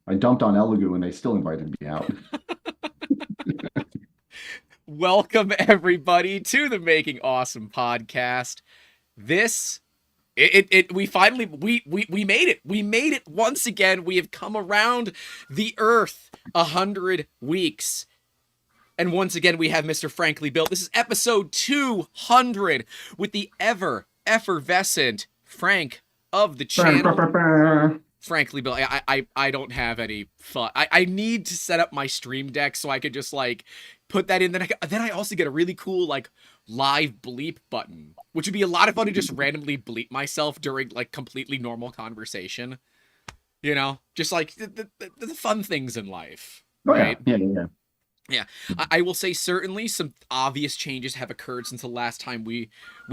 I dumped on Elegoo and they still invited me out. Welcome everybody to the Making Awesome podcast. This we finally we made it. We made it once again. We have come around the earth 100 weeks. And once again we have Mr. Frankly Built. This is episode 200 with the ever effervescent Frank of the channel. Frankly, Bill, I don't have any fun. I need to set up my stream deck so I could just like put that in. Then I also get a really cool like live bleep button, which would be a lot of fun to just randomly bleep myself during like completely normal conversation. You know, just like the fun things in life, Oh yeah, right? yeah, yeah. Yeah, I will say certainly some obvious changes have occurred since the last time we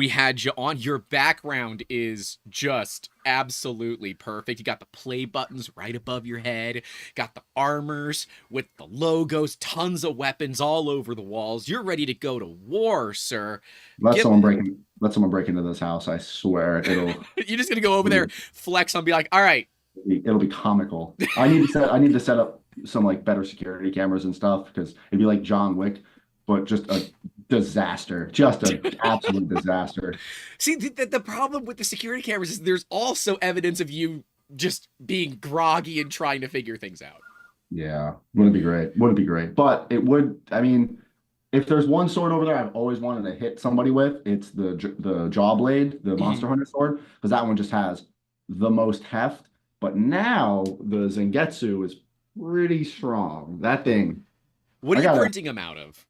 had you on. Your background is just absolutely perfect. You got the play buttons right above your head, got the armors with the logos, tons of weapons all over the walls. You're ready to go to war, sir. Let Give someone break in, let someone break into this house. I swear You're just gonna go over there, it'll flex on, be like, all right. it'll be comical. I need to set up some like better security cameras and stuff because it'd be like John Wick, but just a disaster, just an absolute disaster. See, the problem with the security cameras is there's also evidence of you just being groggy and trying to figure things out. Yeah, wouldn't be great. Wouldn't be great, but it would. I mean, if there's one sword over there I've always wanted to hit somebody with, it's the jaw blade, the Mhm. Monster Hunter sword, because that one just has the most heft. But now the Zangetsu is pretty strong. That thing, What are I you gotta printing them out of?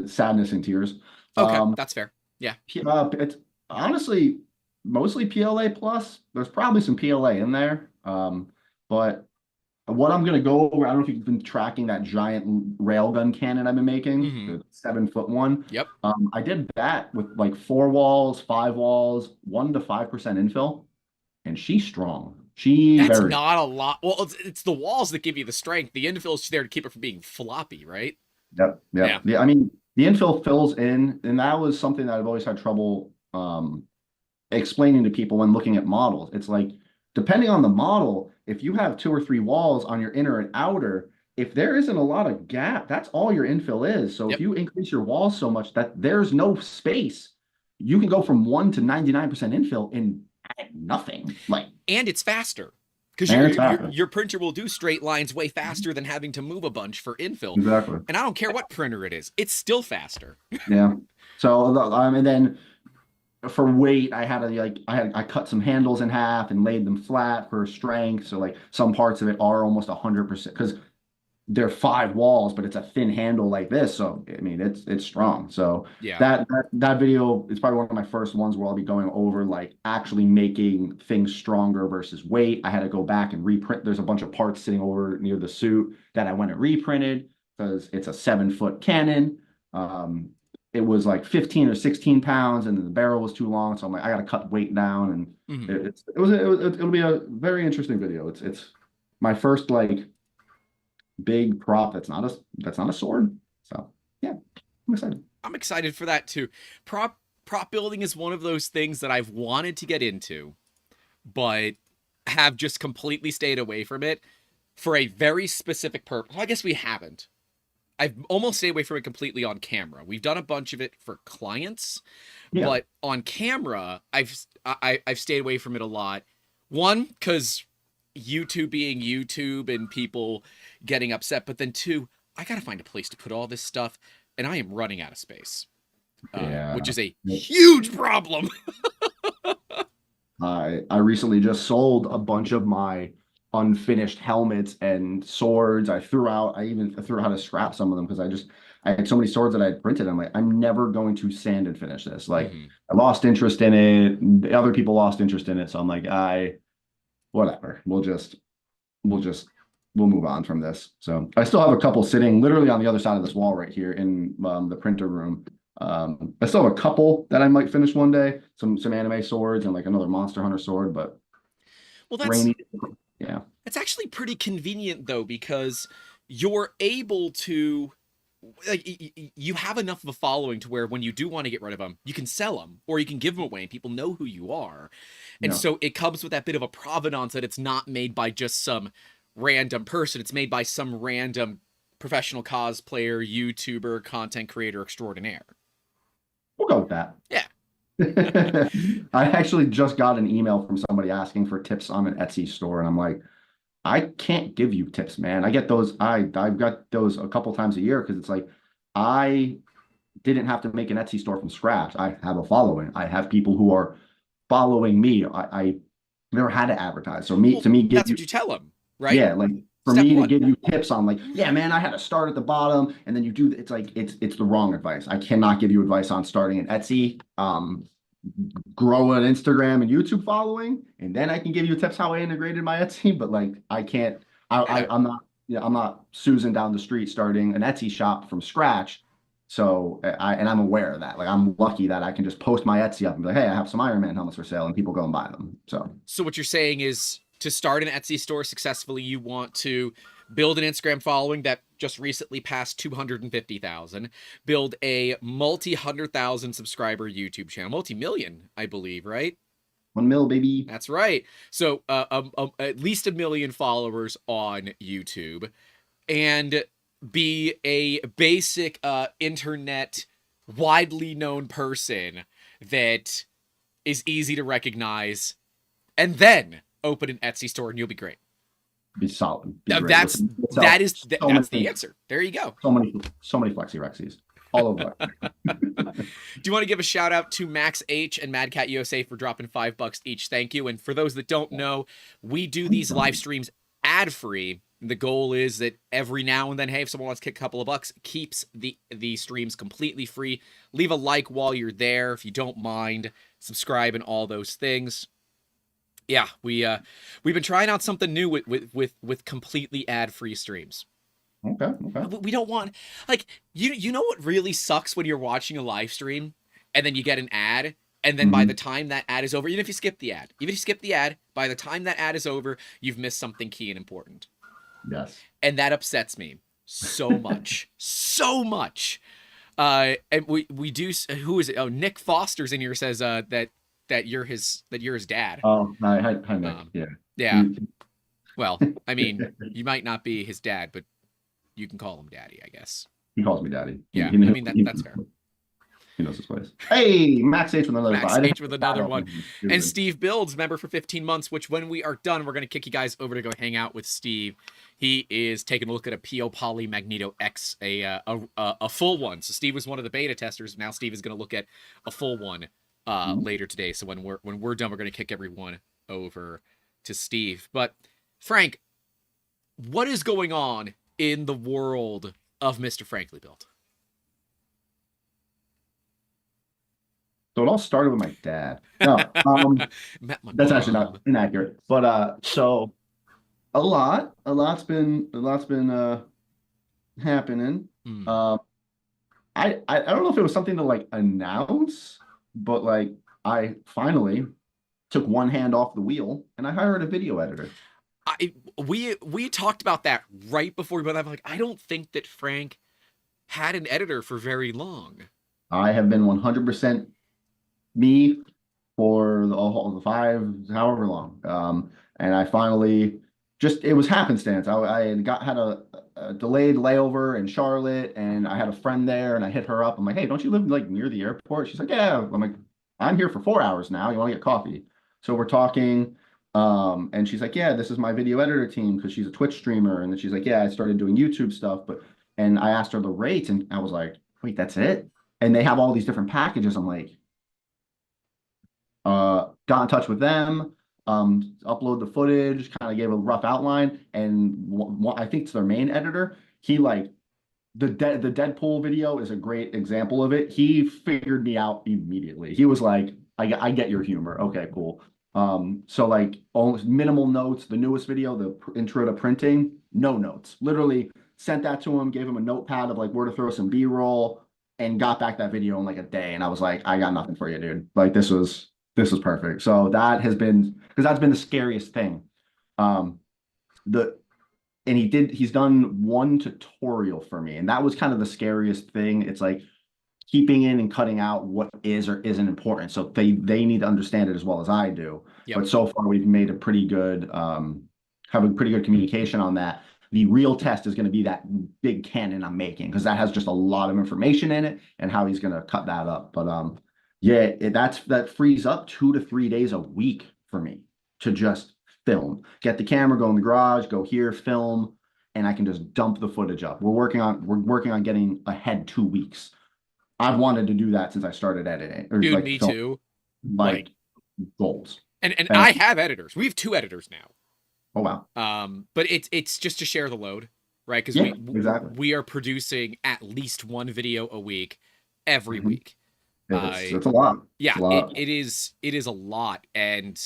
sadness and tears. Okay, Um, that's fair. Yeah. it's honestly mostly PLA plus. There's probably some PLA in there. But what I'm going to go over, I don't know if you've been tracking that giant railgun cannon I've been making, Mm-hmm. the 7 foot one. Yep. I did that with like 4 walls, 5 walls, 1 to 5% infill, and she's strong. She That's very, not a lot. Well, it's the walls that give you the strength. The infill is there to keep it from being floppy, right? yep, Yeah. yep. Yeah, I mean, the infill fills in, and that was something that I've always had trouble explaining to people when looking at models. It's like, depending on the model, if you have 2 or 3 walls on your inner and outer, if there isn't a lot of gap, that's all your infill is. So if Yep. you increase your walls so much that there's no space, you can go from 1 to 99% infill in nothing. Like, And it's faster because and it's happening. your printer will do straight lines way faster than having to move a bunch for infill. Exactly. And I don't care what printer it is; it's still faster. Yeah. So, and then for weight, I had to like I cut some handles in half and laid them flat for strength. So like some parts of it are almost 100% because they're 5 walls, but it's a thin handle like this. So I mean, it's strong. So Yeah. that video is probably one of my first ones where I'll be going over like actually making things stronger versus weight. I had to go back and reprint. There's a bunch of parts sitting over near the suit that I went and reprinted because it's a 7 foot cannon. Um, it was like 15 or 16 pounds, and then the barrel was too long. So I'm like, I got to cut weight down, and Mm-hmm. it'll be a very interesting video. It's my first like big prop that's not a sword. So yeah, I'm excited. I'm excited for that too. Prop building is one of those things that I've wanted to get into, but have just completely stayed away from it for a very specific purpose. Well, I guess we haven't. I've almost stayed away from it completely on camera. We've done a bunch of it for clients, Yeah, but on camera, I've stayed away from it a lot. One, because YouTube being YouTube and people getting upset, but then two, I gotta find a place to put all this stuff, and I am running out of space, yeah. which is a huge problem. I recently just sold a bunch of my unfinished helmets and swords. I even threw out to scrap some of them because I had so many swords that I had printed. I'm like, I'm never going to sand and finish this. Like Mm-hmm. I lost interest in it. The other people lost interest in it. So I'm like, whatever. We'll just we'll move on from this. So I still have a couple sitting literally on the other side of this wall right here in the printer room. I still have a couple that I might finish one day. Some anime swords and like another Monster Hunter sword, but Well, rainy. Yeah, that's actually pretty convenient though, because you're able to like you have enough of a following to where when you do want to get rid of them, you can sell them or you can give them away and people know who you are. And yeah, so it comes with that bit of a provenance that it's not made by just some random person. It's made by some random professional cosplayer, YouTuber, content creator extraordinaire. We'll go with that. Yeah. I actually just got an email from somebody asking for tips on an Etsy store, and I'm like, I can't give you tips, man. I get those. I've got those a couple times a year because it's like I didn't have to make an Etsy store from scratch. I have a following. I have people who are following me. I never had to advertise. So Well, to me, give that's you what you tell them, right? yeah, like for Step me to one. give you tips on like, yeah, man, I had to start at the bottom and then you do it's like it's the wrong advice. I cannot give you advice on starting an Etsy, grow an Instagram and YouTube following, and then I can give you tips how I integrated my Etsy, but like I can't Yeah. I'm not I'm not Susan down the street starting an Etsy shop from scratch. So I'm aware of that. Like I'm lucky that I can just post my Etsy up and be like, hey, I have some Iron Man helmets for sale, and people go and buy them. So what you're saying is to start an Etsy store successfully, you want to build an Instagram following that just recently passed 250,000, build a multi-100,000 subscriber YouTube channel, multi-million, I believe, right? 1 mil, baby. That's right. So at least 1 million followers on YouTube, and be a basic internet widely known person that is easy to recognize, and then open an Etsy store and you'll be great. Be solid. Be great. That's the answer. There you go. So many Flexi Rexies all over. Do you want to give a shout out to Max H and Mad Cat USA for dropping $5 each? Thank you. And for those that don't know, we do these live streams ad free. The goal is that every now and then, hey, if someone wants to kick a couple of bucks, keeps the streams completely free. Leave a like while you're there if you don't mind. Subscribe and all those things. Yeah, we've been trying out something new with completely ad-free streams. Okay. We don't want, like, you know what really sucks when you're watching a live stream and then you get an ad, and then by the time that ad is over, even if you skip the ad, by the time that ad is over, you've missed something key and important. Yes. And that upsets me so much. So much. And we do, who is it? Oh, Nick Foster's in here, says that you're his dad. Oh, hi Nick. Yeah. Well, I mean, you might not be his dad, but you can call him daddy, I guess. He calls me daddy. Yeah, I mean, that's fair. He knows his place. Hey, Max H with another one. And Steve Builds, member for 15 months, which when we are done, we're going to kick you guys over to go hang out with Steve. He is taking a look at a PO Poly Magneto X, a full one. So Steve was one of the beta testers. Now Steve is going to look at a full one later today. So when we're done, we're going to kick everyone over to Steve. But Frank, what is going on in the world of Mr. Frankly Built? So it all started with my dad. No, that's actually not inaccurate. But so a lot's been happening. I don't know if it was something to like announce, but like I finally took one hand off the wheel and I hired a video editor. We talked about that right before we went. I'm like, I don't think that Frank had an editor for very long. I have been 100% me for the 5 however long, and I finally it was happenstance. I had a delayed layover in Charlotte, and I had a friend there, and I hit her up. I'm like, hey, don't you live like near the airport? She's like, yeah. I'm like, I'm here for 4 hours now. You want to get coffee? So we're talking, and she's like, yeah, this is my video editor team, because she's a Twitch streamer. And then she's like, yeah, I started doing YouTube stuff, and I asked her the rates, and I was like, wait, that's it? And they have all these different packages. I'm like, got in touch with them, upload the footage, kind of gave a rough outline, and I think it's their main editor. He like the Deadpool video is a great example of it. He figured me out immediately. He was like, I get your humor. Okay, cool. So like almost minimal notes. The newest video, the intro to printing, no notes. Literally sent that to him, gave him a notepad of like where to throw some B-roll, and got back that video in like a day. And I was like, I got nothing for you, dude. Like this was perfect. So that has been, because that's been the scariest thing. He's done one tutorial for me, and that was kind of the scariest thing. It's like keeping in and cutting out what is or isn't important. So they need to understand it as well as I do. Yep. But so far we've made a pretty good have a pretty good communication on that. The real test is going to be that big cannon I'm making, because that has just a lot of information in it and how he's going to cut that up. But yeah, that frees up 2 to 3 days a week for me to just film, get the camera, go in the garage, go here, film, and I can just dump the footage up. We're working on getting ahead 2 weeks. I've wanted to do that since I started editing, or Dude, like me film, too. like goals. And And I have editors. We have 2 editors now. oh wow, But it's just to share the load, right? Because yeah, exactly. we are producing at least 1 video a week every Mhm. week. It's a lot. It's Yeah, a lot. it is a lot, and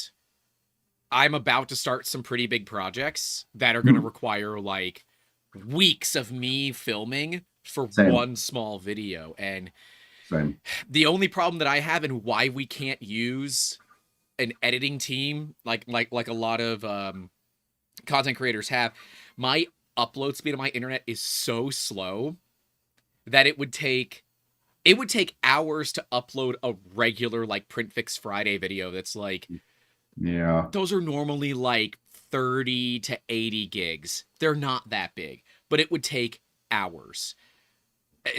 I'm about to start some pretty big projects that are going to Mhm. require like weeks of me filming for Same, one small video. And same. the only problem that I have, and why we can't use an editing team like a lot of content creators have, my upload speed on my internet is so slow that it would take hours to upload a regular like Print Fix Friday video that's like, Yeah. those are normally like 30 to 80 gigs. They're not that big, but it would take hours.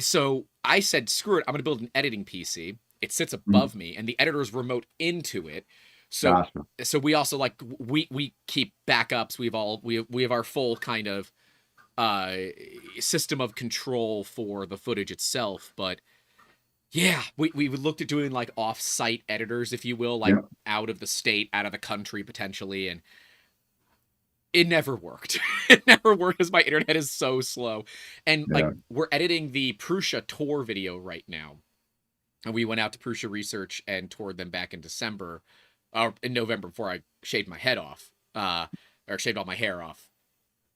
So I said, screw it, I'm going to build an editing PC. It sits Mhm. above me and the editor's remote into it. So Gotcha. we also like we keep backups. We have our full kind of uh system of control for the footage itself. But yeah, we looked at doing like off-site editors, if you will, like Yeah. out of the state, out of the country potentially, and it never worked. It never worked because my internet is so slow. And like Yeah. we're editing the Prussia tour video right now. And we went out to Prussia Research and toured them back in December, or in November before I shaved my head off, or shaved all my hair off.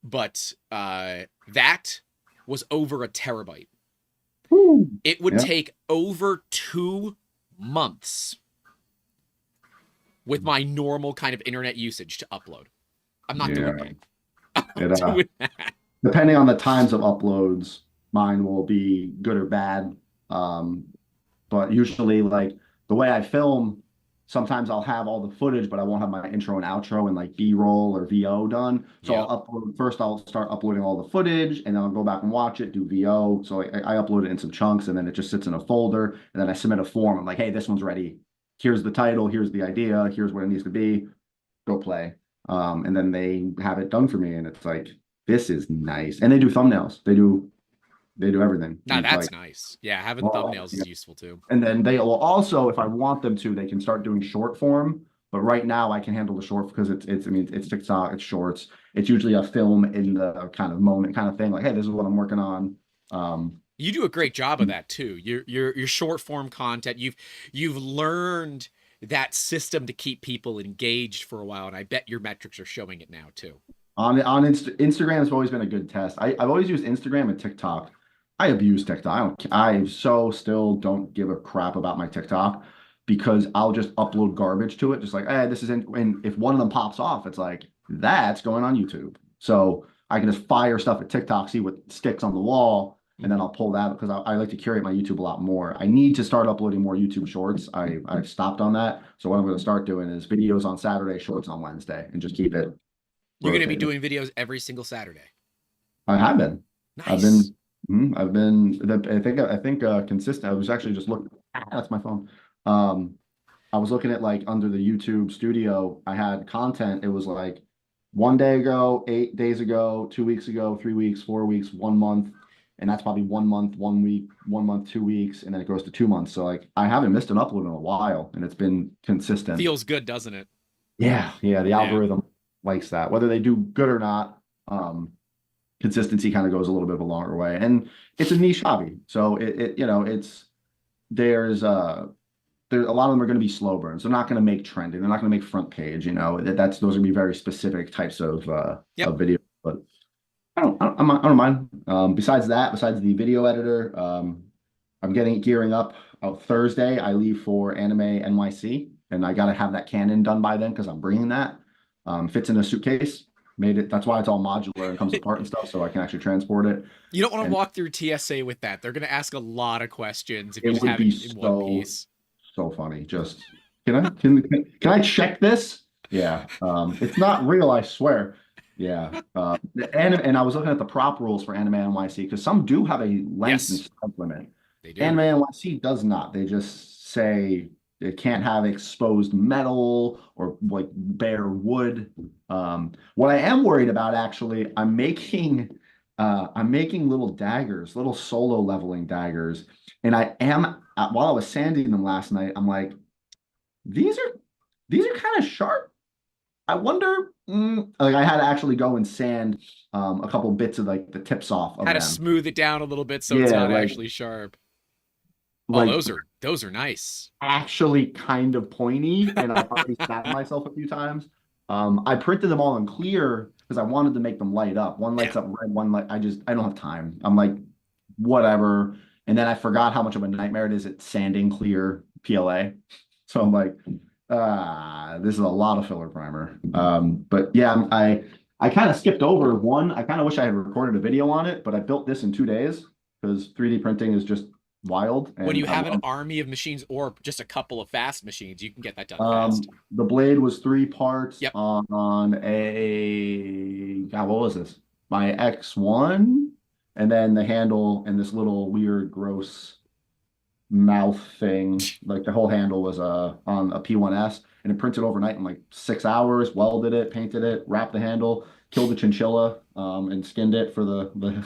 But that was over a terabyte. Woo. It would Yeah. take over 2 months with my normal kind of internet usage to upload. I'm not doing Yeah. that. I'm It, not doing that. depending on the times of uploads, mine will be good or bad. Um, but usually, like the way I film, sometimes I'll have all the footage, but I won't have my intro and outro and like B-roll or VO done. So Yep. I'll upload first. I'll start uploading all the footage, and then I'll go back and watch it, do VO. So I upload it in some chunks, and then it just sits in a folder. And then I submit a form. I'm like, hey, this one's ready. Here's the title. Here's the idea. Here's what it needs to be. Go play. And then they have it done for me, and it's like, this is nice. And they do thumbnails. They do everything. Now And it's that's like, nice. Yeah, having well, thumbnails yeah. is useful too. And then they will also, if I want them to, they can start doing short form. But right now I can handle the short because I mean, it's TikTok, it's shorts. It's usually a film in the kind of moment kind of thing. Like, hey, this is what I'm working on. You do a great job of that too. Your short form content. You've learned that system to keep people engaged for a while, and I bet your metrics are showing it now too. Instagram has always been a good test. I've always used Instagram and TikTok. I abuse TikTok. I still don't give a crap about my TikTok because I'll just upload garbage to it. Just like, hey, this is in, and if one of them pops off, it's like, that's going on YouTube. So I can just fire stuff at TikTok, see what sticks on the wall, and then I'll pull that because I like to curate my YouTube a lot more. I need to start uploading more YouTube shorts. I've stopped on that. So what I'm going to start doing is videos on Saturday, shorts on Wednesday, and just keep it You're going to be rotating. doing videos every single Saturday. I have been. I've Nice. I think consistent. I was actually just looking. That's my phone. I was looking at like under the YouTube studio. I had content. It was like 1 day ago, 8 days ago, 2 weeks ago, 3 weeks, 4 weeks, 1 month, and that's probably 1 month, 1 week, 1 month, 2 weeks, and then it goes to 2 months. So like I haven't missed an upload in a while, and it's been consistent. Feels good, doesn't it? Yeah, yeah. The Yeah. algorithm likes that, whether they do good or not. Consistency kind of goes a little bit of a longer way, and it's a niche hobby. So there's a lot of them are going to be slow burns. They're not going to make trending. They're not going to make front page. Those are going to be very specific types of Yep. video. But I don't mind. Besides the video editor, I'm gearing up. Thursday, I leave for Anime NYC, and I got to have that Canon done by then because I'm bringing that. Fits in a suitcase. That's why it's all modular and comes apart and stuff, so I can actually transport it. You don't want to And walk through TSA with that. They're going to ask a lot of questions if you it just would have be it in one piece. so funny. Just can I check this? Yeah. It's not real, I swear. Yeah. And I was looking at the prop rules for Anime NYC because some do have a length and Yes, strength limit. they do. Anime NYC does not. They just say it can't have exposed metal or like bare wood. What I am worried about actually, I'm making little daggers, little solo leveling daggers, and I am while I was sanding them last night, I'm like, these are these are kind of sharp. I wonder, like I had to actually go and sand a couple bits of like the tips off How of to them. smooth it down a little bit so it's Yeah, not actually sharp. Oh, like those are nice. actually kind of pointy, and I've already stabbed myself a few times. I printed them all in clear because I wanted to make them light up. One Yeah. lights up red, one light. I don't have time. I'm like, whatever. And then I forgot how much of a nightmare it is at sanding clear PLA. So I'm like, this is a lot of filler primer. But yeah, I kind of skipped over one. I kind of wish I had recorded a video on it, but I built this in 2 days because 3D printing is just wild, When and you I have an love. army of machines or just a couple of fast machines, you can get that done fast. The blade was 3 parts Yep. on a God, what was this? My X1, and then the handle and this little weird, gross mouth thing. Like the whole handle was on a P1S, and it printed overnight in like 6 hours. Welded it, painted it, wrapped the handle, killed the chinchilla, and skinned it for the.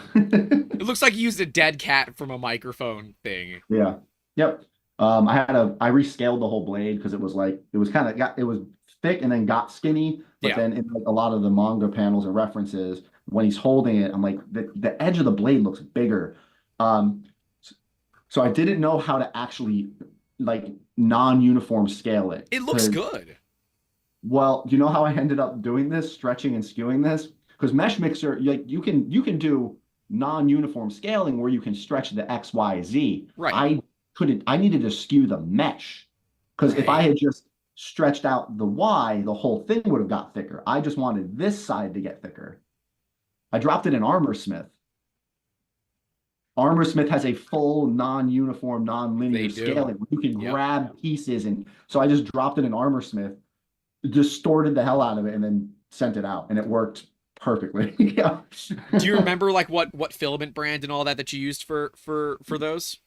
It looks like you used a dead cat from a microphone thing. Yeah. Yep. I rescaled the whole blade because it was like it was kind of got it was thick and then got skinny, but Yeah. then in like a lot of the manga panels and references, when he's holding it, I'm like the edge of the blade looks bigger. Um, so I didn't know how to actually like non-uniform scale it. It looks Because good. well, you know how I ended up doing this, stretching and skewing this? Because Mesh Mixer, like you can do non-uniform scaling where you can stretch the X, Y, Z. Right. I needed to skew the mesh. Because if I Right. had just stretched out the Y, the whole thing would have got thicker. I just wanted this side to get thicker. I dropped it in Armor Smith. Armor Smith has a full non-uniform, They non-linear do. scaling where you can Yep. grab pieces. And so I just dropped it in Armor Smith, distorted the hell out of it, and then sent it out, and it worked perfectly. Yeah. Do you remember like what filament brand and all that you used for those?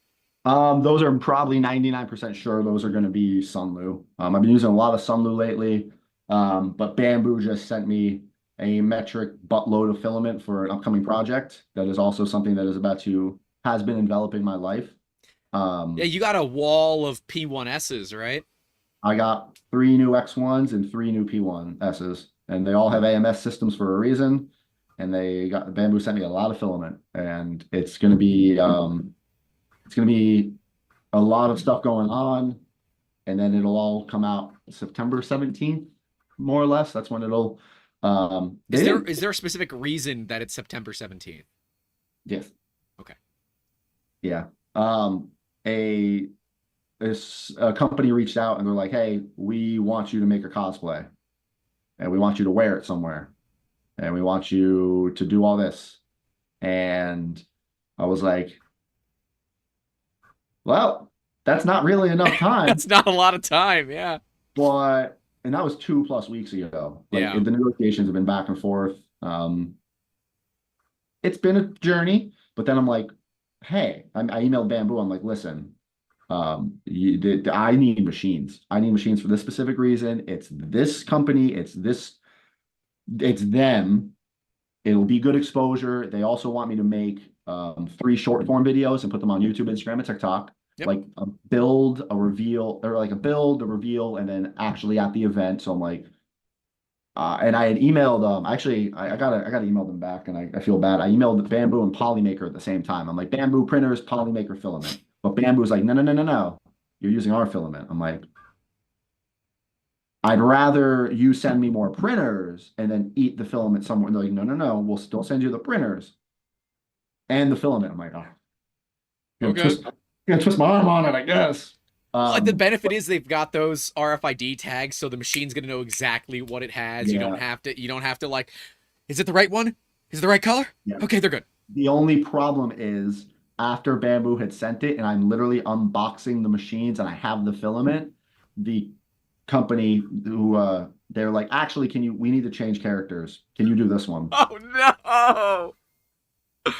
Those are probably 99% sure those are going to be Sunlu. I've been using a lot of Sunlu lately, but Bamboo just sent me a metric buttload of filament for an upcoming project that is also something that has been enveloping my life. Yeah, Um, you got a wall of P1Ss, right? I got 3 new X1s and 3 new P1Ss, and they all have AMS systems for a reason. And Bamboo sent me a lot of filament, and it's gonna be a lot of stuff going on, and then it'll all come out September 17th, more or less. That's when it'll. Is They there didn't. is there a specific reason that it's September 17th? Yes. Okay. Yeah. A a company reached out and they're like, "Hey, we want you to make a cosplay, and we want you to wear it somewhere, and we want you to do all this." And I was like, "Well, that's not really enough time." That's not a lot of time. Yeah. But and that was 2+ weeks ago. Like Yeah. the negotiations have been back and forth. It's been a journey, but then I'm like, hey, I emailed Bamboo. I'm like, listen, I need machines. I need machines for this specific reason. It's this company. It's them. It'll be good exposure. They also want me to make 3 short form videos and put them on YouTube, Instagram, and TikTok. Yep. Like a build, a reveal, or like a build, a reveal, and then actually at the event. So I'm like, and I had emailed actually I gotta email them back, and I feel bad. I emailed Bamboo and Polymaker at the same time. I'm like, Bamboo printers, Polymaker filament. But Bamboo's like, no, no, no, no, no. You're using our filament. I'm like, I'd rather you send me more printers and then eat the filament somewhere. And they're like, no, no, no, we'll still send you the printers and the filament. I'm like, oh, Okay. twist my arm on it, I guess. Well, the benefit is they've got those RFID tags, so the machine's gonna know exactly what it has. You don't Yeah, have to. You don't have to like. Is it the right one? Is it the right color? yeah. Okay, they're good. The only problem is after Bamboo had sent it and I'm literally unboxing the machines and I have the filament, the company who They're like, actually, we need to change characters. Can you do this one? Oh no!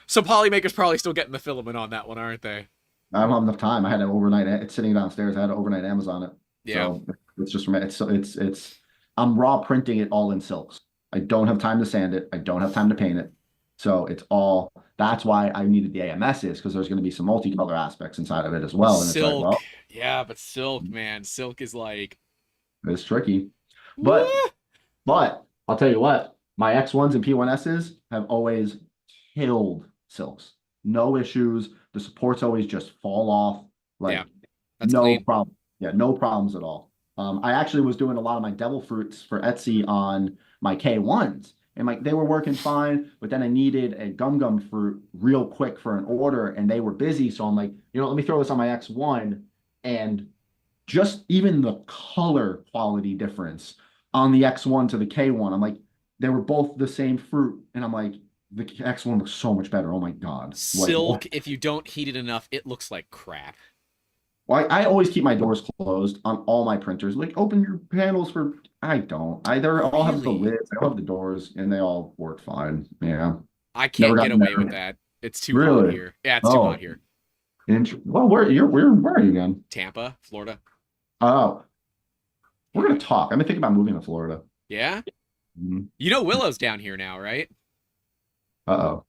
So Polymaker's probably still getting the filament on that one, aren't they? I don't have enough time. I had an overnight. It's sitting downstairs. I had to overnight Amazon it. Yeah. So it's just from it. It's. I'm raw printing it all in silks. I don't have time to sand it. I don't have time to paint it. So it's all. That's why I needed the AMSs because there's going to be some multicolor aspects inside of it as well. And it's like, Silk. well, Yeah, but silk, man. Silk is like. it's tricky. But Woo! but I'll tell you what, my X1s and P1Ss have always killed silks. No issues. The supports always just fall off. Like Yeah, that's no clean. problem. Yeah, no problems at all. I actually was doing a lot of my devil fruits for Etsy on my K1s. And like they were working fine, but then I needed a gum fruit real quick for an order and they were busy. So I'm like, let me throw this on my X1 and just even the color quality difference on the X1 to the K1. I'm like, they were both the same fruit. And I'm like, the X1 looks so much better. Oh my God. Silk, if you don't heat it enough, it looks like crap. Well, I always keep my doors closed on all my printers. Like, open your panels for. I don't. They're all have the Really? lids. I all have the doors, and they all work fine. Yeah. I Never can't get gotten away with married. that. It's too hot Really? here. Yeah, it's too hot Oh, here. well, where are you again? Tampa, Florida. Oh, we're gonna talk. I've been thinking about moving to Florida. Yeah? Mhm. You know Willow's down here now, right? Uh-oh.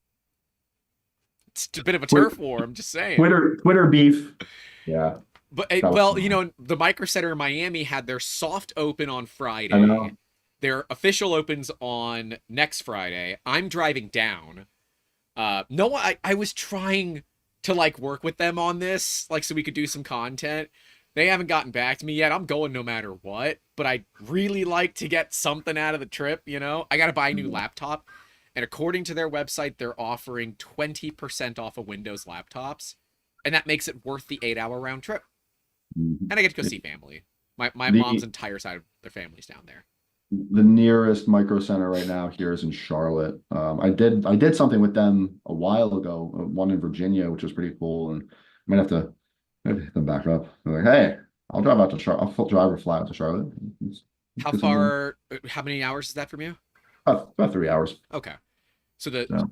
It's a bit of a Twi- turf war, I'm just saying. Twitter beef. Yeah, But, that was well, fun. the Micro Center in Miami had their soft open on I Friday. know. Their official opens on next Friday. I'm driving down. No, I was trying to like work with them on this, like so we could do some content. They haven't gotten back to me yet. I'm going no matter what, but I'd really like to get something out of the trip, I got to buy a new laptop. And according to their website, they're offering 20% off of Windows laptops. And that makes it worth the 8-hour round trip. Mhm. And I get to go see family. My mom's The entire side of their family's down there. the nearest micro center right now here is in Charlotte. I did something with them a while ago, one in Virginia, which was pretty cool. And I might have to maybe hit them back up. They're like, hey, I'll drive out to Charlotte. I'll drive or fly out to Charlotte. How Get something. far, how many hours is that from you? About 3 hours. Okay. So the So,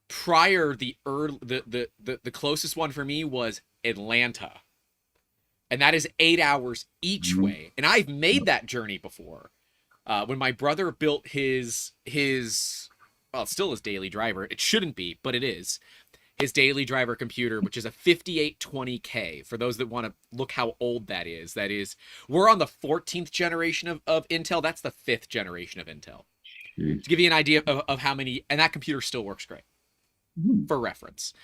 prior the early the closest one for me was Atlanta. And that is 8 hours each mhm. way. And I've made that journey before. When my brother built his well, it's still his daily driver. It shouldn't be, but it is. His daily driver computer, which is a 5820K. For those that want to look how old that is, we're on the 14th generation of Intel. That's the 5th generation of Intel. Gee. To give you an idea of how many, and that computer still works great Mhm. for reference.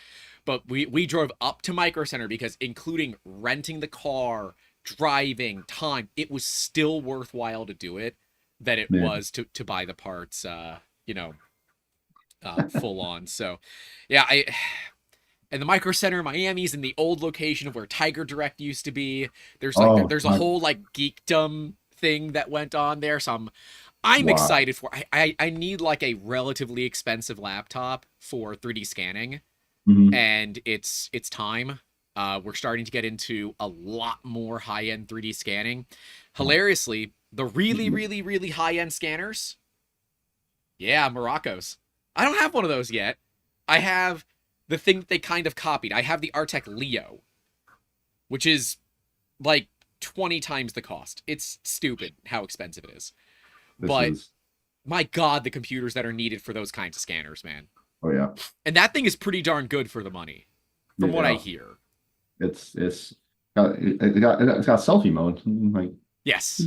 But we drove up to Micro Center because including renting the car, driving, time, it was still worthwhile to do it than it Man. was to buy the parts, full on. So, yeah, and the Micro Center in Miami's in the old location of where Tiger Direct used to be. There's like Oh, there's a whole like geekdom thing that went on there. So I'm wow. excited for. I need like a relatively expensive laptop for 3D scanning, Mhm. and it's time. We're starting to get into a lot more high end 3D scanning. Hilariously, the really really really high end scanners, yeah, Morocco's. I don't have one of those yet. I have the thing that they kind of copied. I have the Artec Leo, which is like 20 times the cost. It's stupid how expensive it is. This But is, my God, the computers that are needed for those kinds of scanners, man. oh yeah. And that thing is pretty darn good for the money, from what I Yeah. hear. It's got selfie mode. Like, Yes.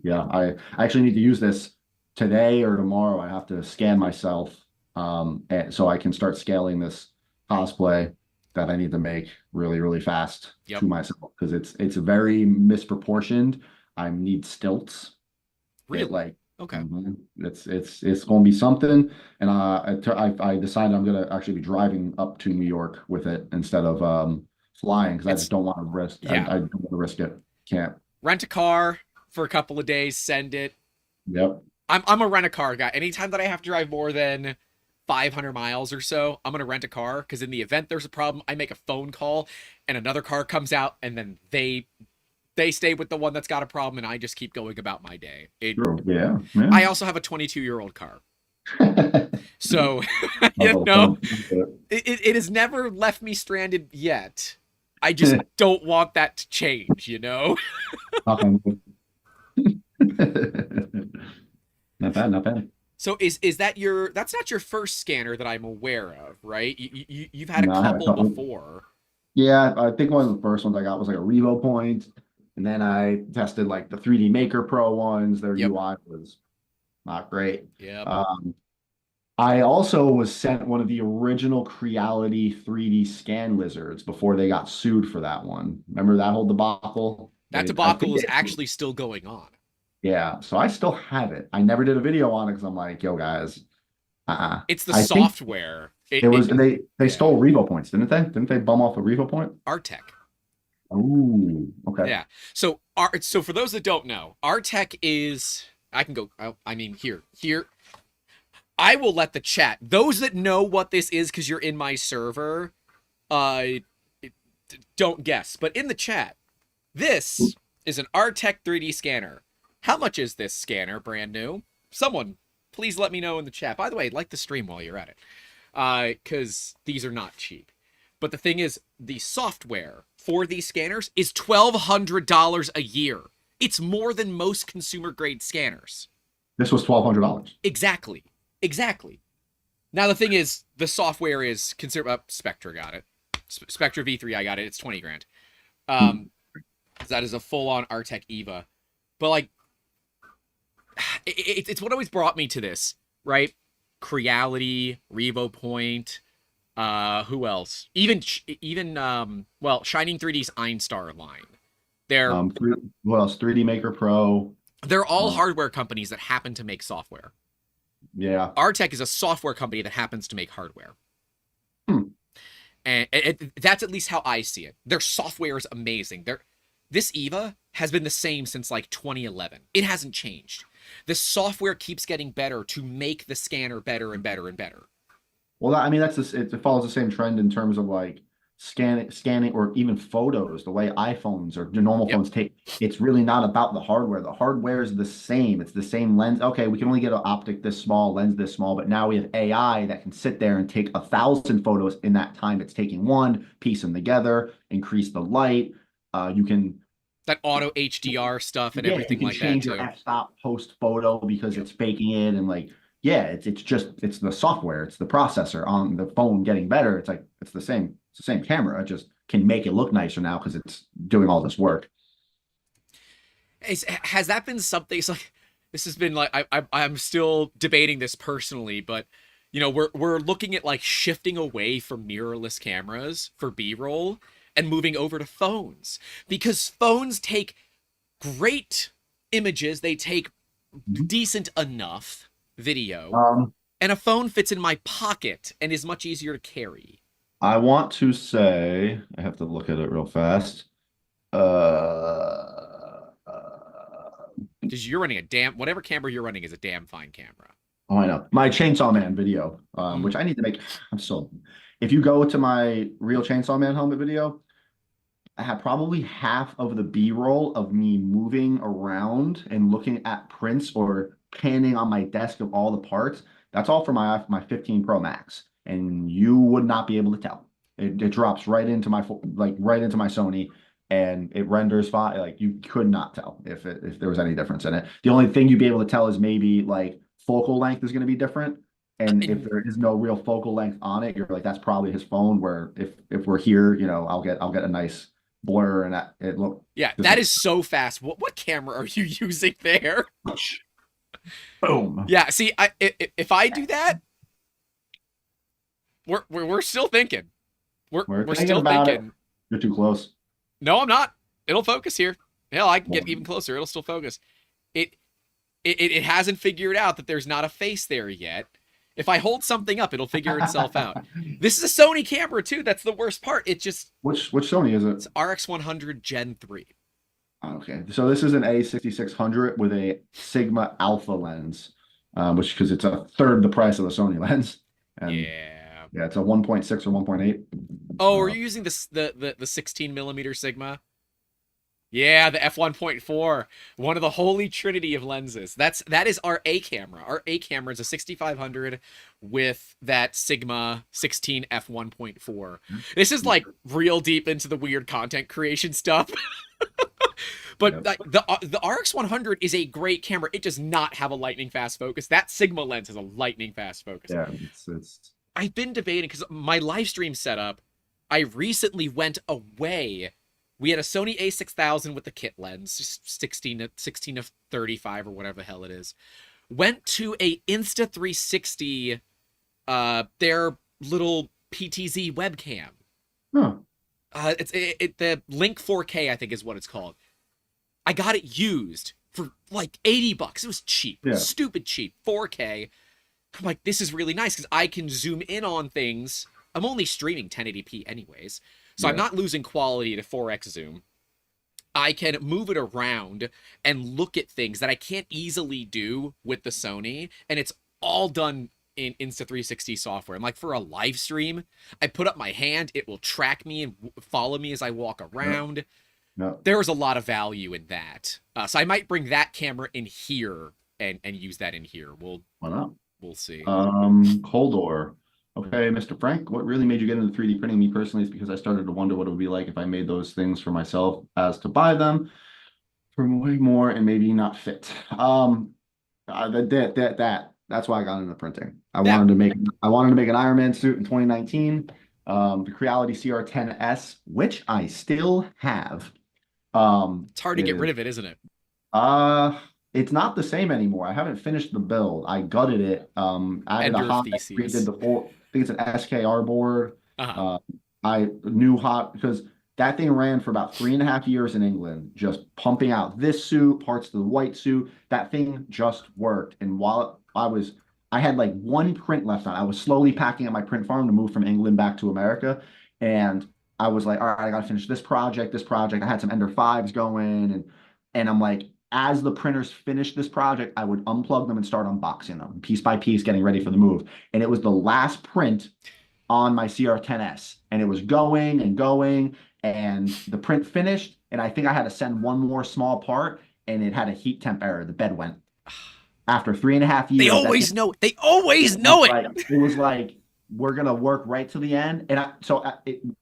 yeah, I actually need to use this today or tomorrow. I have to scan myself, and so I can start scaling this cosplay that I need to make really, really fast Yep. to myself because it's very misproportioned. I need stilts. It Really? like Okay. it's going to be something, and I decided I'm going to actually be driving up to New York with it instead of flying because I just It's, don't want to risk. I yeah. don't want to risk it. Can't. Rent a car for a couple of days, send it. Yep. I'm a rent a car guy. Anytime that I have to drive more than 500 miles or so, I'm going to rent a car because in the event there's a problem, I make a phone call and another car comes out and then they they stay with the one that's got a problem, and I just keep going about my day. True. Yeah. Yeah. I also have a 22-year-old car, so Oh, fun. it has never left me stranded yet. I just don't want that to change, you know? Not bad, not bad. So is that that's not your first scanner that I'm aware of, right? You've had a No, I had a couple couple. before. Yeah, I think one of the first ones I got was like a Revo Point, and then I tested like the 3D Maker Pro ones. Their Yep. UI was not great. Yep. I also was sent one of the original Creality 3D scan lizards before they got sued for that one. Remember that whole debacle? That I think debacle is actually still going on. yeah, so I still have it. I never did a video on it because I'm like, yo, guys, It's the I think software. it was they Yeah. stole Revo points, didn't they? Didn't they bum off a Revo point? Artec. Oh, okay. Yeah. So so for those that don't know, Artec is I can go I mean here. I will let the chat. Those that know what this is cuz you're in my server, don't guess. But in the chat, this is an Artec 3D scanner. How much is this scanner, brand new? Someone, please let me know in the chat. By the way, like the stream while you're at it, because these are not cheap. But the thing is, the software for these scanners is $1,200 a year. It's more than most consumer-grade scanners. This was $1,200. Exactly. Now, the thing is, the software is considered... Spectra got it. Spectra V3, I got it. It's 20 grand. That is a full-on Artec EVA. But, like, it's what always brought me to this, right? Creality, Revo Point, who else? Even well, Shining 3D's Einstar line. They're what else? 3D Maker Pro. They're all hardware companies that happen to make software. Yeah. Artec is a software company that happens to make hardware. And that's at least how I see it. Their software is amazing. This EVA has been the same since like 2011. It hasn't changed. The software keeps getting better to make the scanner better and better and better. Well, I mean, it follows the same trend in terms of like scanning or even photos, the way iPhones or the normal phones take. It's really not about the hardware. The hardware is the same. It's the same lens. Okay, we can only get an optic this small, lens this small, but now we have AI that can sit there and take 1,000 photos in that time it's taking one, piece them together, increase the light. You can that auto HDR stuff and everything like that too. You can change your f-stop post photo because it's faking it, and like, yeah, it's the software, it's the processor on the phone getting better. It's like it's the same camera. It just can make it look nicer now because it's doing all this work. Has that been something? It's like this has been like I'm still debating this personally, but you know we're looking at like shifting away from mirrorless cameras for B-roll and moving over to phones, because phones take great images, they take decent enough video, and a phone fits in my pocket and is much easier to carry. I want to say, I have to look at it real fast. Because you're running whatever camera you're running is a damn fine camera. Oh, I know. My Chainsaw Man video, which I need to make. If you go to my real Chainsaw Man helmet video, I have probably half of the B-roll of me moving around and looking at prints or panning on my desk of all the parts. That's all for my 15 Pro Max, and you would not be able to tell. It drops right into my Sony, and it renders fine. Like you could not tell if there was any difference in it. The only thing you'd be able to tell is maybe like focal length is going to be different. And if there is no real focal length on it, you're like, that's probably his phone. Where if we're here, you know, I'll get a nice blur and it look. Yeah, that is so fast. What camera are you using there? Boom. Yeah, see, if I do that, we're still thinking. We're still thinking. You're too close. No, I'm not. It'll focus here. Hell, I can get even closer. It'll still focus. It hasn't figured out that there's not a face there yet. If I hold something up, it'll figure itself out. This is a Sony camera too. That's the worst part. It just which Sony is it? It's RX100 Gen 3. Okay, so this is an A6600 with a Sigma Alpha lens, which because it's a third the price of the Sony lens. And yeah, it's a 1.6 or 1.8. Oh, are you using the 16 millimeter Sigma? Yeah, the f1.4, one of the holy trinity of lenses. That is our A camera. Our A camera is a 6500 with that Sigma 16 f1.4. This is like real deep into the weird content creation stuff. But Yep. the RX 100 is a great camera. It does not have a lightning fast focus. That Sigma lens has a lightning fast focus. Yeah, it's I've been debating because my live stream setup, I recently went away. We had a Sony A6000 with the kit lens, 16 of 35 or whatever the hell it is. Went to a Insta360, their little PTZ webcam. huh. The Link 4K, I think is what it's called. I got it used for like $80. It was cheap, Yeah. stupid cheap, 4K. I'm like, this is really nice because I can zoom in on things. I'm only streaming 1080p anyways, so I'm Yeah. not losing quality to 4x zoom. I can move it around and look at things that I can't easily do with the Sony, and it's all done in Insta360 software. I'm like, for a live stream, I put up my hand, it will track me and follow me as I walk No, around. no, There was a lot of value in that. So I might bring that camera in here and use that in here. why not? We'll see. Coldor. Okay, Mr. Frank, what really made you get into 3D printing? Me personally is because I started to wonder what it would be like if I made those things for myself as to buy them for way more and maybe not fit. That's why I got into printing. Yeah, I wanted to make an Iron Man suit in 2019. The Creality CR10S, which I still have. it's hard to get Is rid of it, isn't it? uh, it's not the same anymore. I haven't finished the build. I gutted it. Added a Ender hot, Theseus. redid the full. I think it's an SKR board. Uh-huh. Uh, I knew hot because that thing ran for about 3.5 years in England, just pumping out this suit, parts of the white suit. That thing just worked. And while I had like one print left on. I was slowly packing up my print farm to move from England back to America, and I was like, all right, I gotta finish this project. This project. I had some Ender fives going, and I'm like, as the printers finished this project, I would unplug them and start unboxing them piece by piece, getting ready for the move. And it was the last print on my CR10S, and it was going and going, and the print finished, and I think I had to send one more small part, and it had a heat temp error. The bed went. After 3.5 years, They always know. They always know it. it was like we're gonna work right to the end. And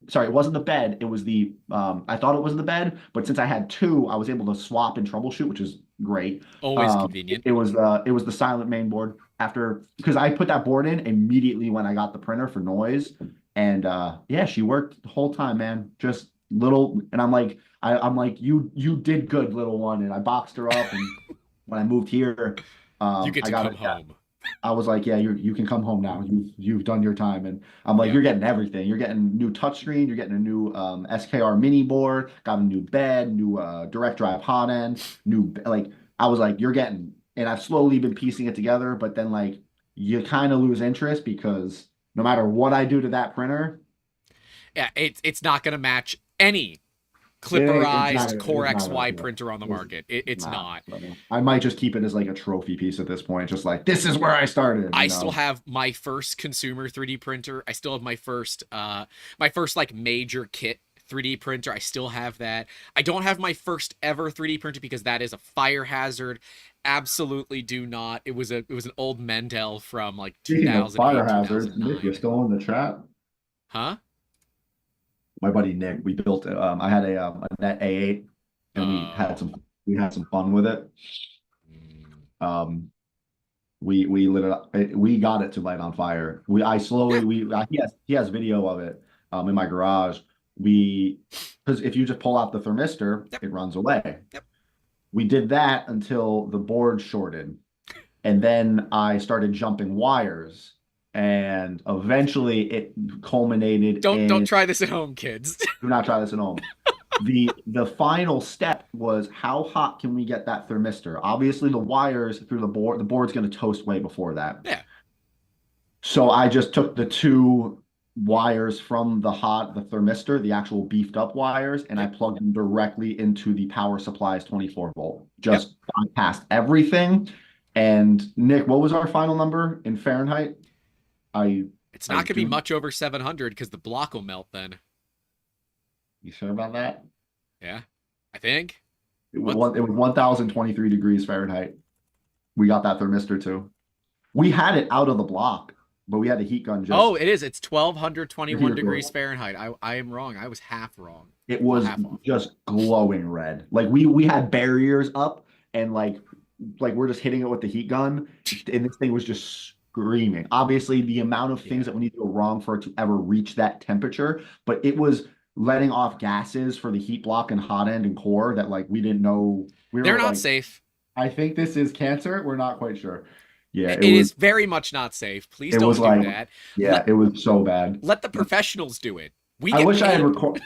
sorry, it wasn't the bed. It was the I thought it was the bed, but since I had two, I was able to swap and troubleshoot, which is great. Always convenient. It was the silent main board after because I put that board in immediately when I got the printer for noise. And yeah, she worked the whole time, man. Just little, and I'm like, you did good, little one. And I boxed her up, and when I moved here, You get I to got come it. home. I was like, yeah, you can come home now. You've done your time. And I'm like, Yeah. you're getting everything. You're getting new touchscreen. You're getting a new SKR mini board. Got a new bed, new direct drive hot end, new like. I was like, you're getting. And I've slowly been piecing it together. But then like you kind of lose interest because no matter what I do to that printer, Yeah, it's not gonna match any it's not clipperized Core it's not XY yeah, printer on the market. It's not. not. So I might just keep it as like a trophy piece at this point. Just like this is where I started. I still have my first consumer 3D printer. I still have my first like major kit 3D printer. I still have that. I don't have my first ever 3D printer because that is a fire hazard. Absolutely do not. It was an old Mendel from like Speaking of 2008, fire hazards, Nick, you're 2009. still in the chat. Huh? My buddy Nick, we built it. I had a net A8 and we had some fun with it. Mm. We lit it up. We got it to light on fire. He has video of it in my garage. Because if you just pull out the thermistor, Yep. it runs away. Yep. We did that until the board shorted. And then I started jumping wires. And eventually it culminated in Don't try this at home, kids. do not try this at home. The final step was how hot can we get that thermistor? Obviously, the wires through the board's going to toast way before that. Yeah. So I just took the two wires from the thermistor, the actual beefed up wires, and I plugged them directly into the power supply's 24 volt. Just bypassed everything. And Nick, what was our final number in Fahrenheit? It's not gonna be much over 700 because the block will melt then. You sure about that? Yeah, I think. What? It was 1,023 degrees Fahrenheit. We got that thermistor too. We had it out of the block, but we had the heat gun Oh, just it is. It's 1221 here. degrees Fahrenheit. I am wrong. I was half wrong. It Well, was half off. just glowing red. Like we had barriers up and like we're just hitting it with the heat gun, and this thing was just screaming. Obviously, the amount of things Yeah. that would need to go wrong for it to ever reach that temperature, but it was letting off gases for the heat block and hot end and core that like we didn't know. We They're were not like, safe. I think this is cancer. We're not quite sure. Yeah, It is very much not safe. Please it was don't do like, that. yeah, Let it was so bad. let the professionals do it. We I get wish I had paid.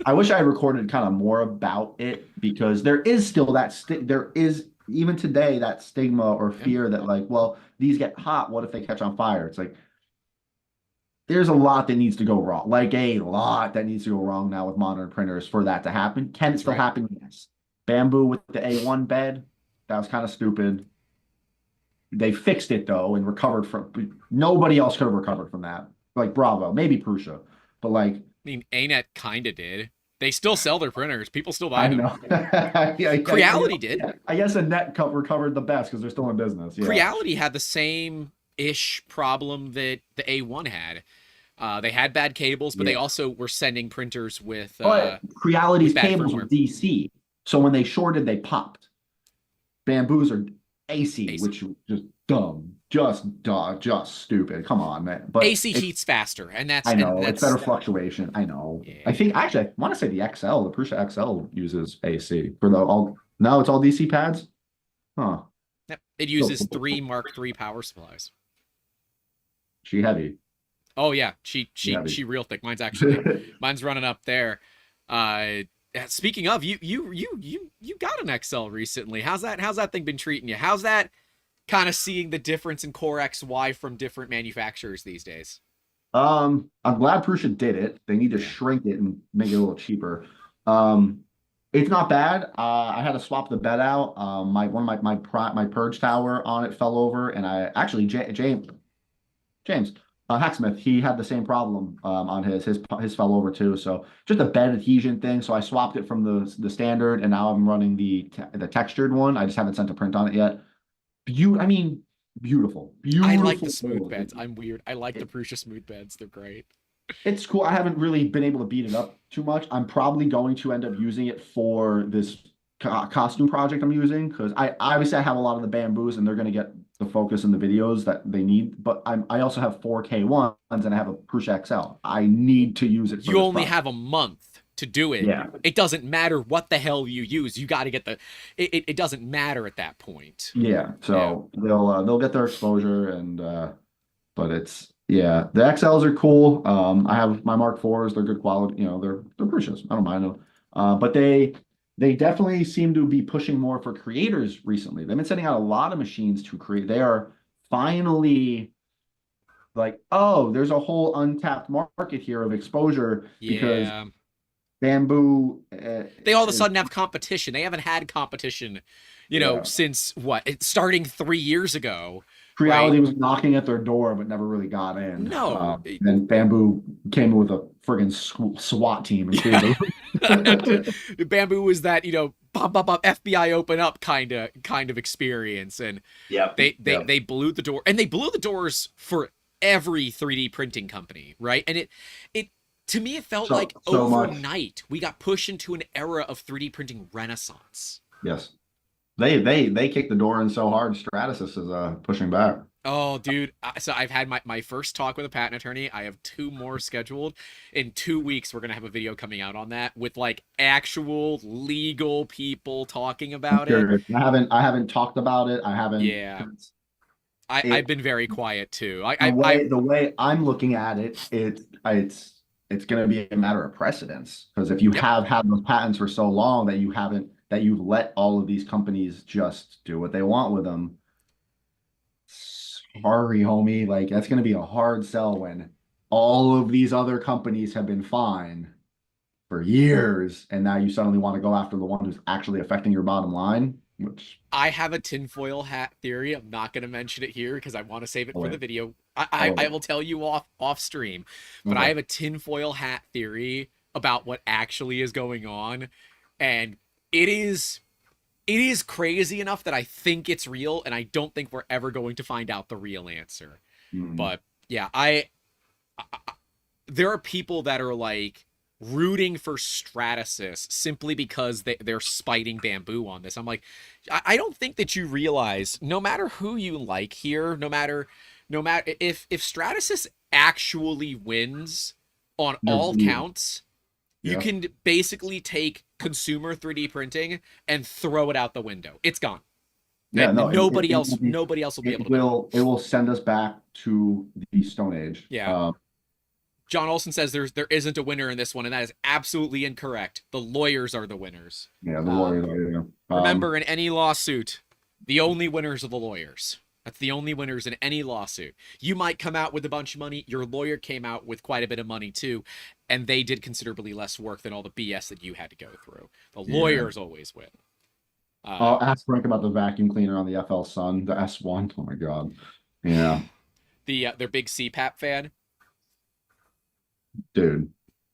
I wish I had recorded kind of more about it because there is still there is even today that stigma or Yeah, fear that like, well, these get hot. What if they catch on fire? It's like there's a lot that needs to go wrong, like a lot that needs to go wrong now with modern printers for that to happen. Can it that's still right. happen? Yes. Bamboo with the A1 bed, that was kind of stupid. They fixed it though and recovered from. Nobody else could have recovered from that. Like Bravo, maybe Prusa, but like I mean, ANET kind of did. They still sell their printers. People still buy I them. know. Creality did. I guess a net cup recovered the best because they're still in business. Yeah. Creality had the same ish problem that the A1 had. They had bad cables, but they Yeah. also were sending printers But Creality's bad cables are firmware. DC. So when they shorted, they popped. Bamboos are AC, AC. which is just dumb. Just dumb, just stupid. Come on, man. But AC heats faster, and I know it's better fluctuation. I know. I yeah. think actually I want to say the XL, the Prusa XL uses AC for the all. No, it's all DC pads. Huh. Yep. It uses 3 Mark III power supplies. She heavy. Oh yeah, She heavy. she real thick. Mine's running up there. Uh, speaking of, you got an XL recently. How's that thing been treating you? How's that kind of seeing the difference in Core XY from different manufacturers these days? I'm glad Prusa did it. They need to Yeah. shrink it and make it a little cheaper. It's not bad. I had to swap the bed out. My one of my purge tower on it fell over, and I actually James Hacksmith, he had the same problem on his fell over too. So just a bed adhesion thing. So I swapped it from the standard, and now I'm running the textured one. I just haven't sent a print on it yet. I mean, beautiful, I like the beautiful. smooth beds. I'm weird. I like the Prusa smooth beds. They're great. It's cool. I haven't really been able to beat it up too much. I'm probably going to end up using it for this costume project I'm using because I obviously I have a lot of the bamboos and they're going to get the focus in the videos that they need. But I also have 4K ones and I have a Prusa XL. I need to use it for You this only project. have a month to do it. Yeah, It doesn't matter what the hell you use. You got to get the. It doesn't matter at that point. yeah. Yeah. So they'll get their exposure and but it's yeah the XLs are cool. I have my Mark IVs. They're good quality. You know they're Prusas. I don't mind them. But they definitely seem to be pushing more for creators recently. They've been sending out a lot of machines to create. They are finally like, oh, there's a whole untapped market here of exposure because Yeah. bamboo. They all of a sudden have competition. They haven't had competition, Yeah, since what? Starting 3 years ago, right? Creality was knocking at their door but never really got in. No. Then Bamboo came in with a friggin' SWAT team and cleared the Bamboo was that, bop, bop, bop, FBI open up kind of experience. And Yep. Yep. they blew the door, and they blew the doors for every 3D printing company, right? And it to me, it felt like So much. overnight we got pushed into an era of 3D printing renaissance. Yes. They kicked the door in so hard. Stratasys is pushing back. Oh, dude. So I've had my first talk with a patent attorney. I have 2 more scheduled. In 2 weeks, we're going to have a video coming out on that with like actual legal people talking about it. I haven't talked about it. I haven't. Yeah. I've been very quiet too. The way I'm looking at it, it's going to be a matter of precedence because if you Yep. have had those patents for so long that you've let all of these companies just do what they want with them. Sorry, homie. Like that's going to be a hard sell when all of these other companies have been fine for years, and now you suddenly want to go after the one who's actually affecting your bottom line, which I have a tinfoil hat theory. I'm not going to mention it here because I want to save it oh, for wait. the video. Oh, I wait. will tell you off stream, but I Okay. have a tinfoil hat theory about what actually is going on, and it is it is crazy enough that I think it's real, and I don't think we're ever going to find out the real answer. Mm. But yeah, there are people that are like rooting for Stratasys simply because they're spiting Bamboo on this. I'm like, I don't think that you realize, no matter who you like here, no matter if Stratasys actually wins on You're, all counts, you yeah. can basically take consumer 3D printing and throw it out the window. It's gone. Yeah, no, Nobody it will else, be, nobody else will be able to do it. it will send us back to the Stone Age. Yeah. John Olson says there isn't a winner in this one, and that is absolutely incorrect. The lawyers are the winners. Yeah, the lawyers are, yeah. Remember, in any lawsuit, the only winners are the lawyers. That's the only winners in any lawsuit. You might come out with a bunch of money. Your lawyer came out with quite a bit of money too, and they did considerably less work than all the BS that you had to go through. The lawyers always win. I'll ask Frank about the vacuum cleaner on the FL Sun, the S1. Oh my God. Yeah. Their big CPAP fan. Dude,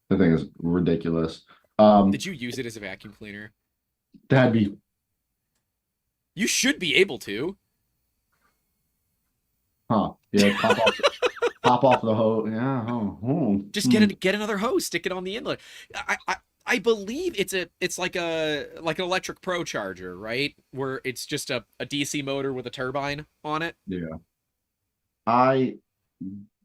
the thing is ridiculous. Did you use it as a vacuum cleaner? That'd be, You should be able to. yeah, pop off the hose. Yeah. Just get another hose, stick it on the inlet. I believe it's like an electric pro charger, right? Where it's just a DC motor with a turbine on it. Yeah.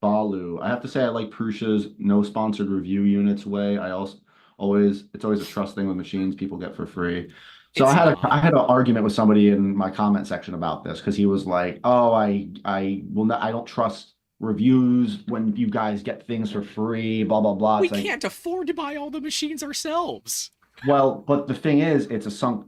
Balu. I have to say I like Prusa's no sponsored review units way. I also it's always a trust thing with machines people get for free. So I had an argument with somebody in my comment section about this because he was like, "Oh, I will not. I don't trust reviews when you guys get things for free. Blah blah blah." We can't afford to buy all the machines ourselves. Well, but the thing is, it's sunk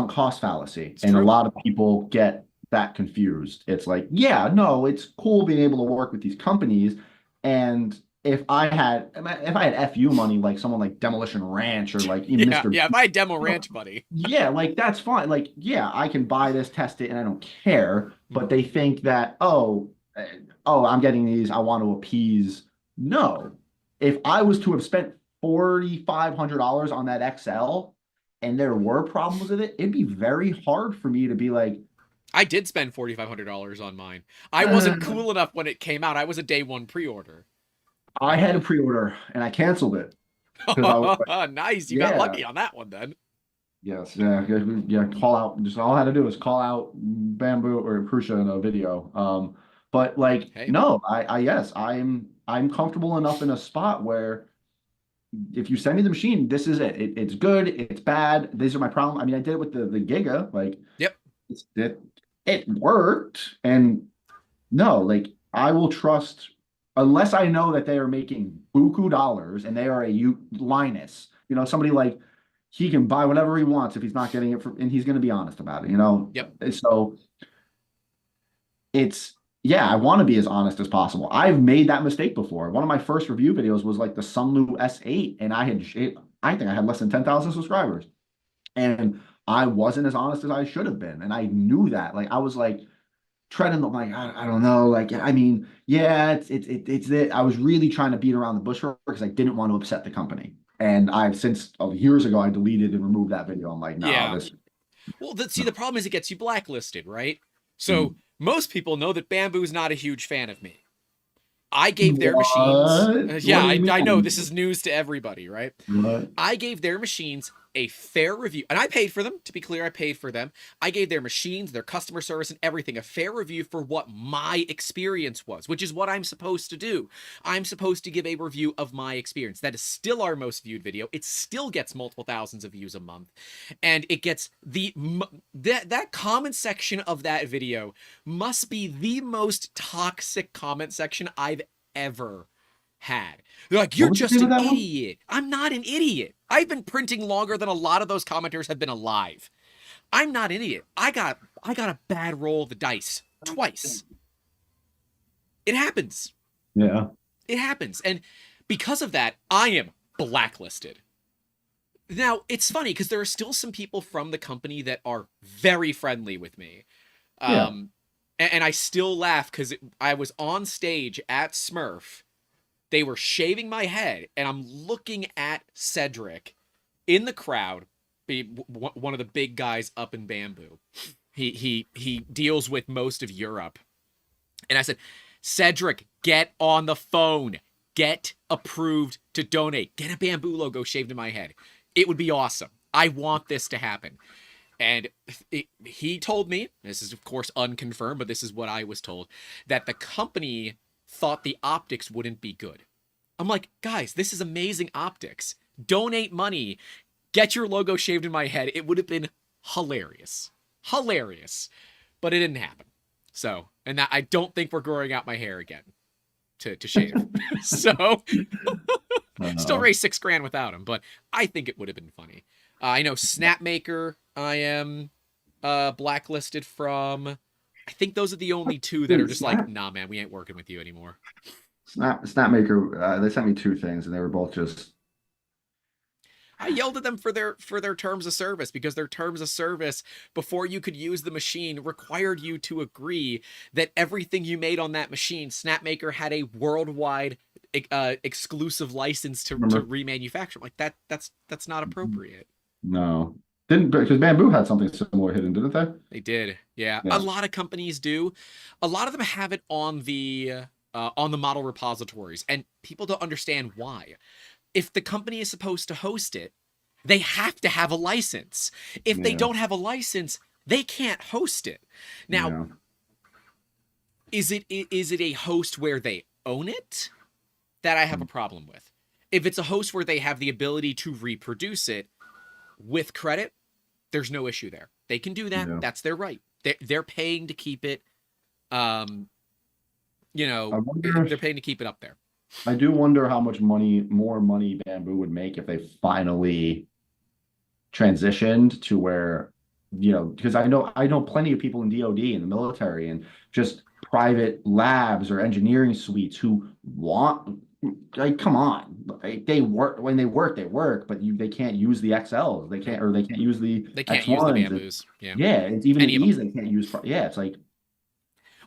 cost fallacy, It's and true. a lot of people get that confused. It's like, yeah, no, it's cool being able to work with these companies, and if I had FU money like someone like Demolition Ranch or like even Yeah, Mr. yeah. My demo ranch buddy. Yeah, like that's fine. Like, yeah, I can buy this, test it, and I don't care. But they think that, I'm getting these, I want to appease. No. If I was to have spent $4,500 on that XL and there were problems with it, it'd be very hard for me to be like, I did spend $4,500 on mine. I wasn't cool enough when it came out. I was a day one pre-order. I had a pre-order and I canceled it because I was like, Nice. You got lucky on that one then. yes, yeah. Call out. Just all I had to do was call out Bamboo or Prusa in a video. But like, Hey. no, yes, I'm comfortable enough in a spot where if you send me the machine, this is it. It's good. It's bad. These are my problem. I mean, I did it with the Giga. Like, Yep. It worked, and no, like I will trust unless I know that they are making buku dollars and they are a Linus. Somebody like he can buy whatever he wants if he's not getting it and he's going to be honest about it. Yep. So yeah, I want to be as honest as possible. I've made that mistake before. One of my first review videos was like the Sunlu S8, and I think I had less than 10,000 subscribers, and I wasn't as honest as I should have been, and I knew that. Like I was like treading the like I don't know, like I mean, yeah, it's it. I was really trying to beat around the bush because I didn't want to upset the company. And I've since years ago I deleted and removed that video. I'm like, no, this. Well, the problem is it gets you blacklisted, right? So most people know that Bamboo's not a huge fan of me. I gave their machines. Yeah, I know this is news to everybody, right? What? I gave their machines a fair review, and I paid for them. To be clear, I paid for them. I gave their machines, their customer service, and everything a fair review for what my experience was, which is what I'm supposed to do. I'm supposed to give a review of my experience. That is still our most viewed video. It still gets multiple thousands of views a month, and it gets that comment section of that video must be the most toxic comment section I've ever had. They're like, you're just an idiot. I'm not an idiot. I've been printing longer than a lot of those commenters have been alive. I'm not an idiot. I got a bad roll of the dice twice. It happens. Yeah. It happens. And because of that, I am blacklisted. Now, it's funny because there are still some people from the company that are very friendly with me. And I still laugh because I was on stage at Smurf. They were shaving my head, and I'm looking at Cedric in the crowd, one of the big guys up in bamboo. He deals with most of Europe. And I said, Cedric, get on the phone. Get approved to donate. Get a bamboo logo shaved in my head. It would be awesome. I want this to happen. And he told me, this is of course unconfirmed, but this is what I was told, that the company thought the optics wouldn't be good. I'm like, guys, this is amazing optics. Donate money. Get your logo shaved in my head. It would have been hilarious. Hilarious. But it didn't happen. So, and I don't think we're growing out my hair again to shave. So, still raise $6,000 without him, but I think it would have been funny. I know Snapmaker, I am blacklisted from. I think those are the only two that are just like, nah, man, we ain't working with you anymore. Snapmaker, they sent me two things, and they were both just. I yelled at them for their terms of service, because their terms of service, before you could use the machine, required you to agree that everything you made on that machine, Snapmaker had a worldwide exclusive license to remanufacture. I'm like, that's not appropriate. No. Didn't, because Bamboo had something similar hidden, didn't they? They did. Yeah. A lot of companies do. A lot of them have it on the model repositories, and people don't understand why. If the company is supposed to host it, they have to have a license. If they don't have a license, they can't host it. Now, is it a host where they own it that I have a problem with? If it's a host where they have the ability to reproduce it with credit, there's no issue there. They can do that. Yeah. That's their right. They're paying to keep it. They're paying to keep it up there. I do wonder how much more money Bamboo would make if they finally transitioned to where, because I know plenty of people in DoD and the military and just private labs or engineering suites who want, like, come on, they work, but they can't use the XLs, they can't use the X1s. Use the Bamboos. It's even the E's they can't use. It's like.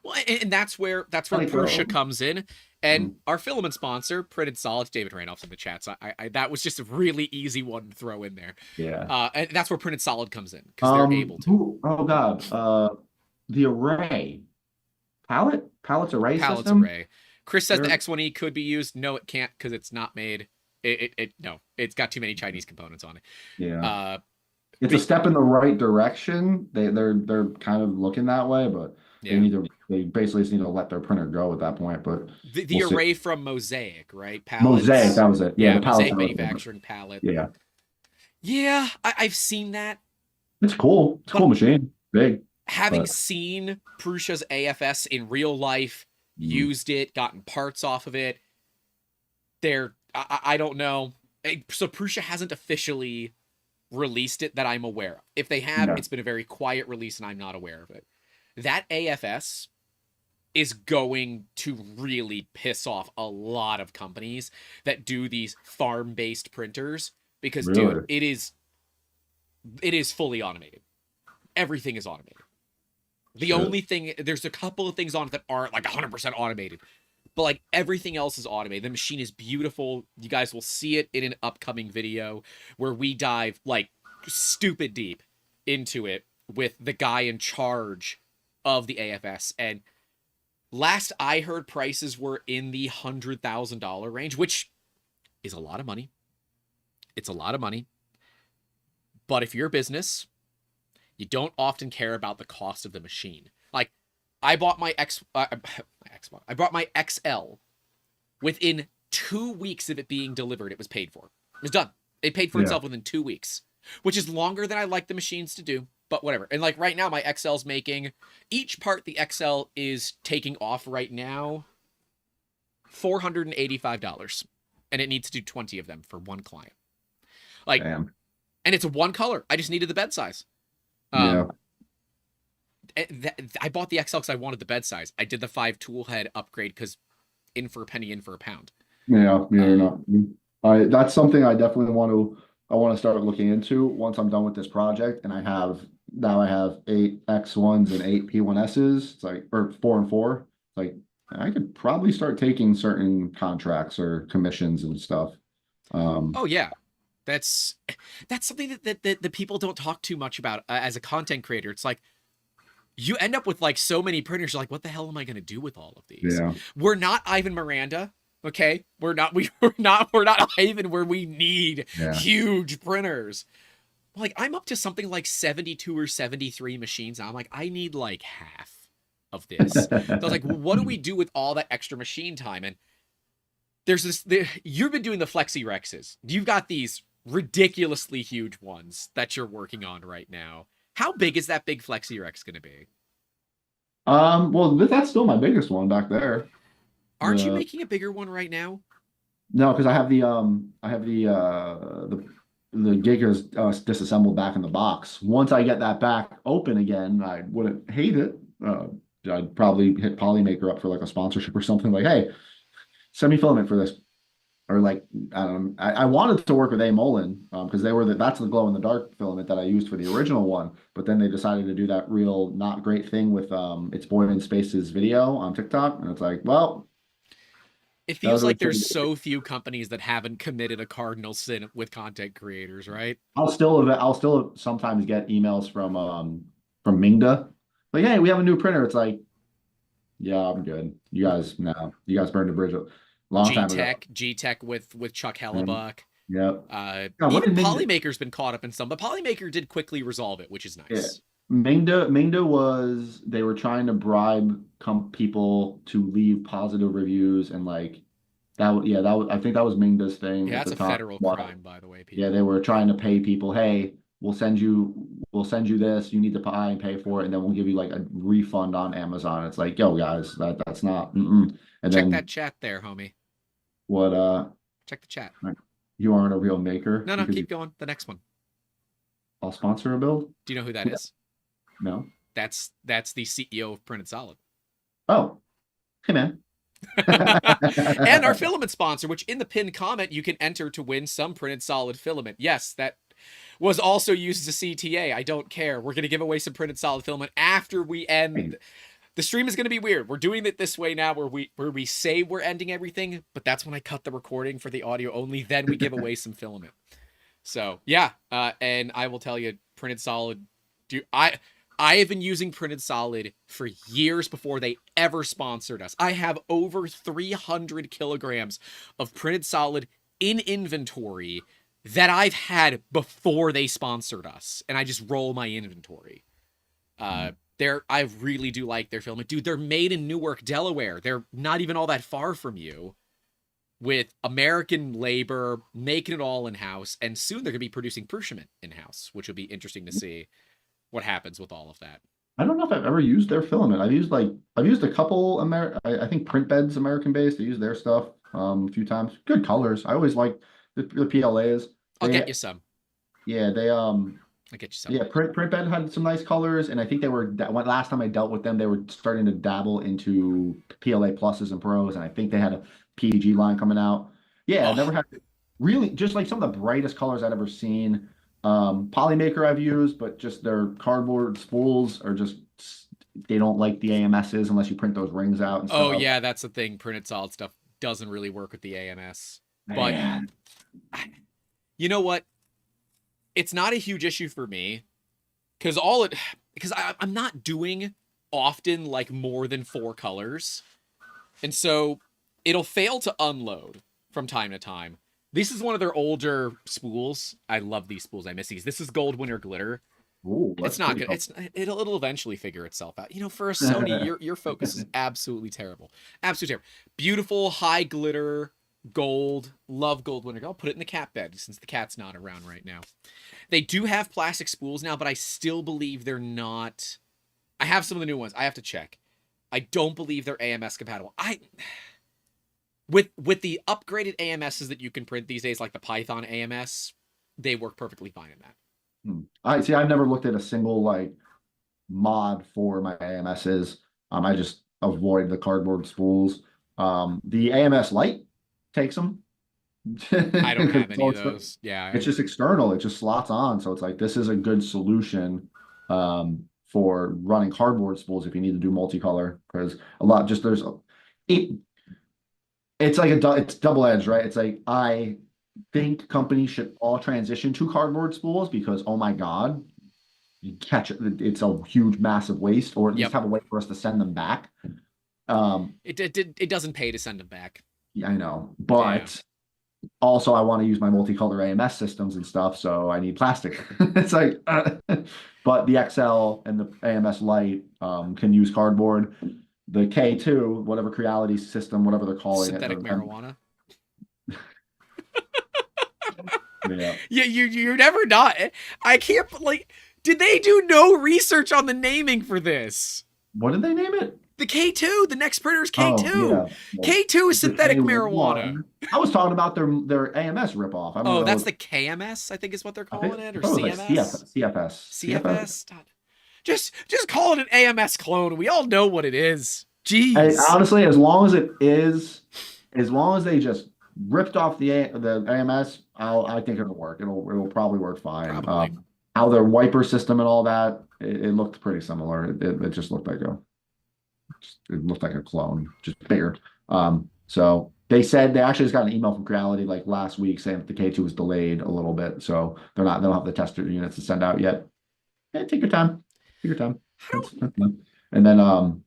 Well, and that's where Prusa comes in, and our filament sponsor, Printed Solid, David Randolph's in the chat, so I that was just a really easy one to throw in there. Yeah. And that's where Printed Solid comes in, because they're able to. Oh God, the array pallets array Pallets system? Array. Chris says the X1E could be used. No, it can't, because it's not made. It's got too many Chinese components on it. Yeah. It's a step in the right direction. They're kind of looking that way, but. Yeah. They basically just need to let their printer go at that point. But the array from Mosaic, right? Pallets. Mosaic, that was it. Yeah, the Mosaic manufacturing pallet. Yeah. Yeah, I've seen that. It's cool. It's a cool machine. Big. Having seen Prusa's AFS in real life, used it, gotten parts off of it, I don't know. So Prusa hasn't officially released it that I'm aware of. If they have, it's been a very quiet release and I'm not aware of it. That AFS is going to really piss off a lot of companies that do these farm-based printers, because dude, it is fully automated. Everything is automated. The only thing, there's a couple of things on it that aren't like 100% automated, but like everything else is automated. The machine is beautiful. You guys will see it in an upcoming video where we dive like stupid deep into it with the guy in charge of the AFS. And last I heard, prices were in the $100,000 range, which is a lot of money. It's a lot of money. But if you're a business, you don't often care about the cost of the machine. Like, I bought my I brought my XL. Within 2 weeks of it being delivered, it was paid for. It was done. It paid for itself within 2 weeks, which is longer than I like the machines to do. But whatever. And like right now, my XL's making, each part the XL is taking off right now, $485. And it needs to do 20 of them for one client. Like, damn. And it's a one color. I just needed the bed size. I bought the XL because I wanted the bed size. I did the 5 tool head upgrade because in for a penny, in for a pound. You're not. That's something I definitely want to start looking into once I'm done with this project. And I have 8 X1s and 8 P1Ss. It's like, or 4 and 4. It's like, I could probably start taking certain contracts or commissions and stuff. Oh yeah. That's that's something that the people don't talk too much about as a content creator. It's like you end up with like so many printers. You're like, what the hell am I going to do with all of these? Yeah. We're not Ivan Miranda. Okay, we're not Ivan where we need Yeah. huge printers. Like I'm up to something like 72 or 73 machines now. I'm like, I need like half of this. So I was like, well, what do we do with all that extra machine time? And there's you've been doing the Flexi Rexes. You've got these ridiculously huge ones that you're working on right now. How big is that big Flexi Rex going to be? Well, that's still my biggest one back there. Aren't you The making a bigger one right now? No, because I have the Giga's disassembled back in the box. Once I get that back open again, I wouldn't hate it. I'd probably hit Polymaker up for like a sponsorship or something like, hey, send me filament for this. Or like, I wanted to work with A. Mullen because that's the glow in the dark filament that I used for the original one. But then they decided to do that real not great thing with It's Boy in Space's video on TikTok. And it's like, well, It that was feels a like really there's so few companies that haven't committed a cardinal sin with content creators, right? I'll still sometimes get emails from Mingda. Like, hey, we have a new printer. It's like, yeah, I'm good. You guys, no, you guys burned a bridge a long time ago. G-Tech with Chuck Mm, Hellebuck. yep. God, what Even did Mingda? Polymaker's been caught up in some, but Polymaker did quickly resolve it, which is Yeah. nice. Mingda was they were trying to bribe people to leave positive reviews and like that was I think that was Mingda's thing Yeah, at that's the a time. federal What? crime, by the way, Yeah, people. they were trying to pay people, hey, we'll send you this, you need to buy and pay for it, and then we'll give you like a refund on Amazon. It's like, yo, guys, that's not and Check that then chat there, homie. what Check the chat. you aren't a real maker No, because keep going. The next one. I'll sponsor a build? Do you know who that is? No. That's the CEO of Printed Solid. Oh, hey man. And our filament sponsor, which in the pinned comment you can enter to win some Printed Solid filament. Yes, that was also used as a CTA. I don't care. We're going to give away some Printed Solid filament after we end. The stream is going to be weird. We're doing it this way now where we say we're ending everything, but that's when I cut the recording for the audio only. Then we give away some filament. So, yeah. And I will tell you, Printed Solid, I have been using Printed Solid for years before they ever sponsored us. I have over 300 kilograms of Printed Solid in inventory that I've had before they sponsored us, and I just roll my inventory. I really do like their filament. Dude, they're made in Newark, Delaware. They're not even all that far from you, with American labor, making it all in-house, and soon they're going to be producing Prushiment in-house, which will be interesting to see what happens with all of that. I don't know if I've ever used their filament. I've used a couple I think Print Bed's American based. I used their stuff a few times. Good colors. I always like the PLAs. I'll get you some. Yeah, I'll get you some. yeah, Print Bed had some nice colors, and I think last time I dealt with them, they were starting to dabble into PLA pluses and pros, and I think they had a PG line coming out. Yeah, I never had really just like some of the brightest colors I'd ever seen. Polymaker I've used, but just their cardboard spools are just they don't like the AMSs unless you print those rings out and stuff. Oh yeah, that's the thing. Printed Solid stuff doesn't really work with the AMS. But Man. you know what? It's not a huge issue for me because I'm not doing often like more than 4 colors, and so it'll fail to unload from time to time. This is one of their older spools. I love these spools. I miss these. This is Gold Winter Glitter. Ooh, It's not good. It'll eventually figure itself out. You know, for a Sony, your focus is absolutely terrible. Absolutely terrible. Beautiful high glitter gold. Love Gold Winter. I'll put it in the cat bed since the cat's not around right now. They do have plastic spools now, but I still believe they're not. I have some of the new ones. I have to check. I don't believe they're AMS compatible. With the upgraded AMSs that you can print these days, like the Python AMS, they work perfectly fine in that. I see. I've never looked at a single like mod for my AMSs. I just avoid the cardboard spools. The AMS Lite takes them. I don't have any of those. Yeah, it's just external. It just slots on. So it's like this is a good solution for running cardboard spools if you need to do multicolor because a lot just there's it. It's like it's double edged, right? It's like think companies should all transition to cardboard spools because, oh my God, you catch it. It's a huge, massive waste, or at least Yep. have a way for us to send them back. Um, It doesn't pay to send them back. yeah, I know, Yeah. but also I want to use my multicolor AMS systems and stuff, so I need plastic. It's like, but the XL and the AMS Lite can use cardboard. The K2, whatever Creality system, whatever they're calling it, Synthetic marijuana. yeah. Yeah, you're never not. I can't like. Did they do no research on the naming for this? What did they name it? The K2, the next printer is Oh, K2. yeah. Well, K2 is the synthetic marijuana. K1. I was talking about their AMS ripoff. I don't Oh, know. that's the KMS, I think is what they're calling it, or I thought it was like CMS. CFS. CFS. Just call it an AMS clone. We all know what it is. And Jeez. honestly, as long as they just ripped off the AMS, I think it'll work. It'll probably work fine. Probably. How their wiper system and all that, it looked pretty similar. It just looked like a clone, just bigger. So they said they actually just got an email from Creality like last week saying that the K2 was delayed a little bit, so they don't have the tester units to send out yet. Yeah, take your time. Take your time. That's fine. And then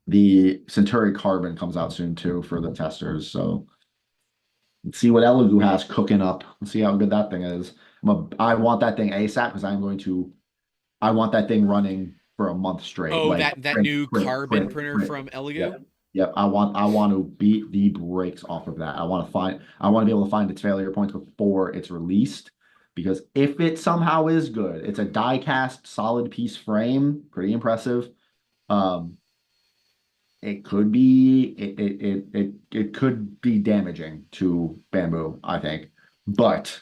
the Centauri Carbon comes out soon too for the testers. So let's see what Elegoo has cooking up. Let's see how good that thing is. I want that thing ASAP because I want that thing running for a month straight. Oh, Like that new carbon printer from Elegoo? Yep. Yep. I want to beat the brakes off of that. I want to be able to find its failure points before it's released. Because if it somehow is good, it's a die cast solid piece frame, pretty impressive. It could be it could be damaging to Bamboo, I think. But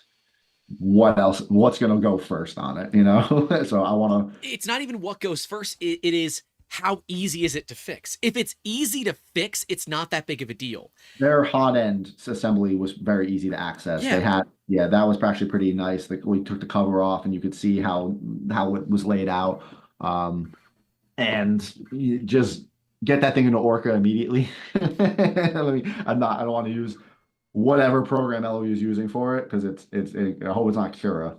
what else? What's gonna go first on it? So I want to. It's not even what goes first. It is how easy is it to fix. If it's easy to fix, it's not that big of a deal. Their hot end assembly was very easy to access. Yeah. They had, that was actually pretty nice. Like we took the cover off and you could see how it was laid out. And you just get that thing into Orca immediately. I don't want to use whatever program Eloy is using for it because I hope it's not Cura.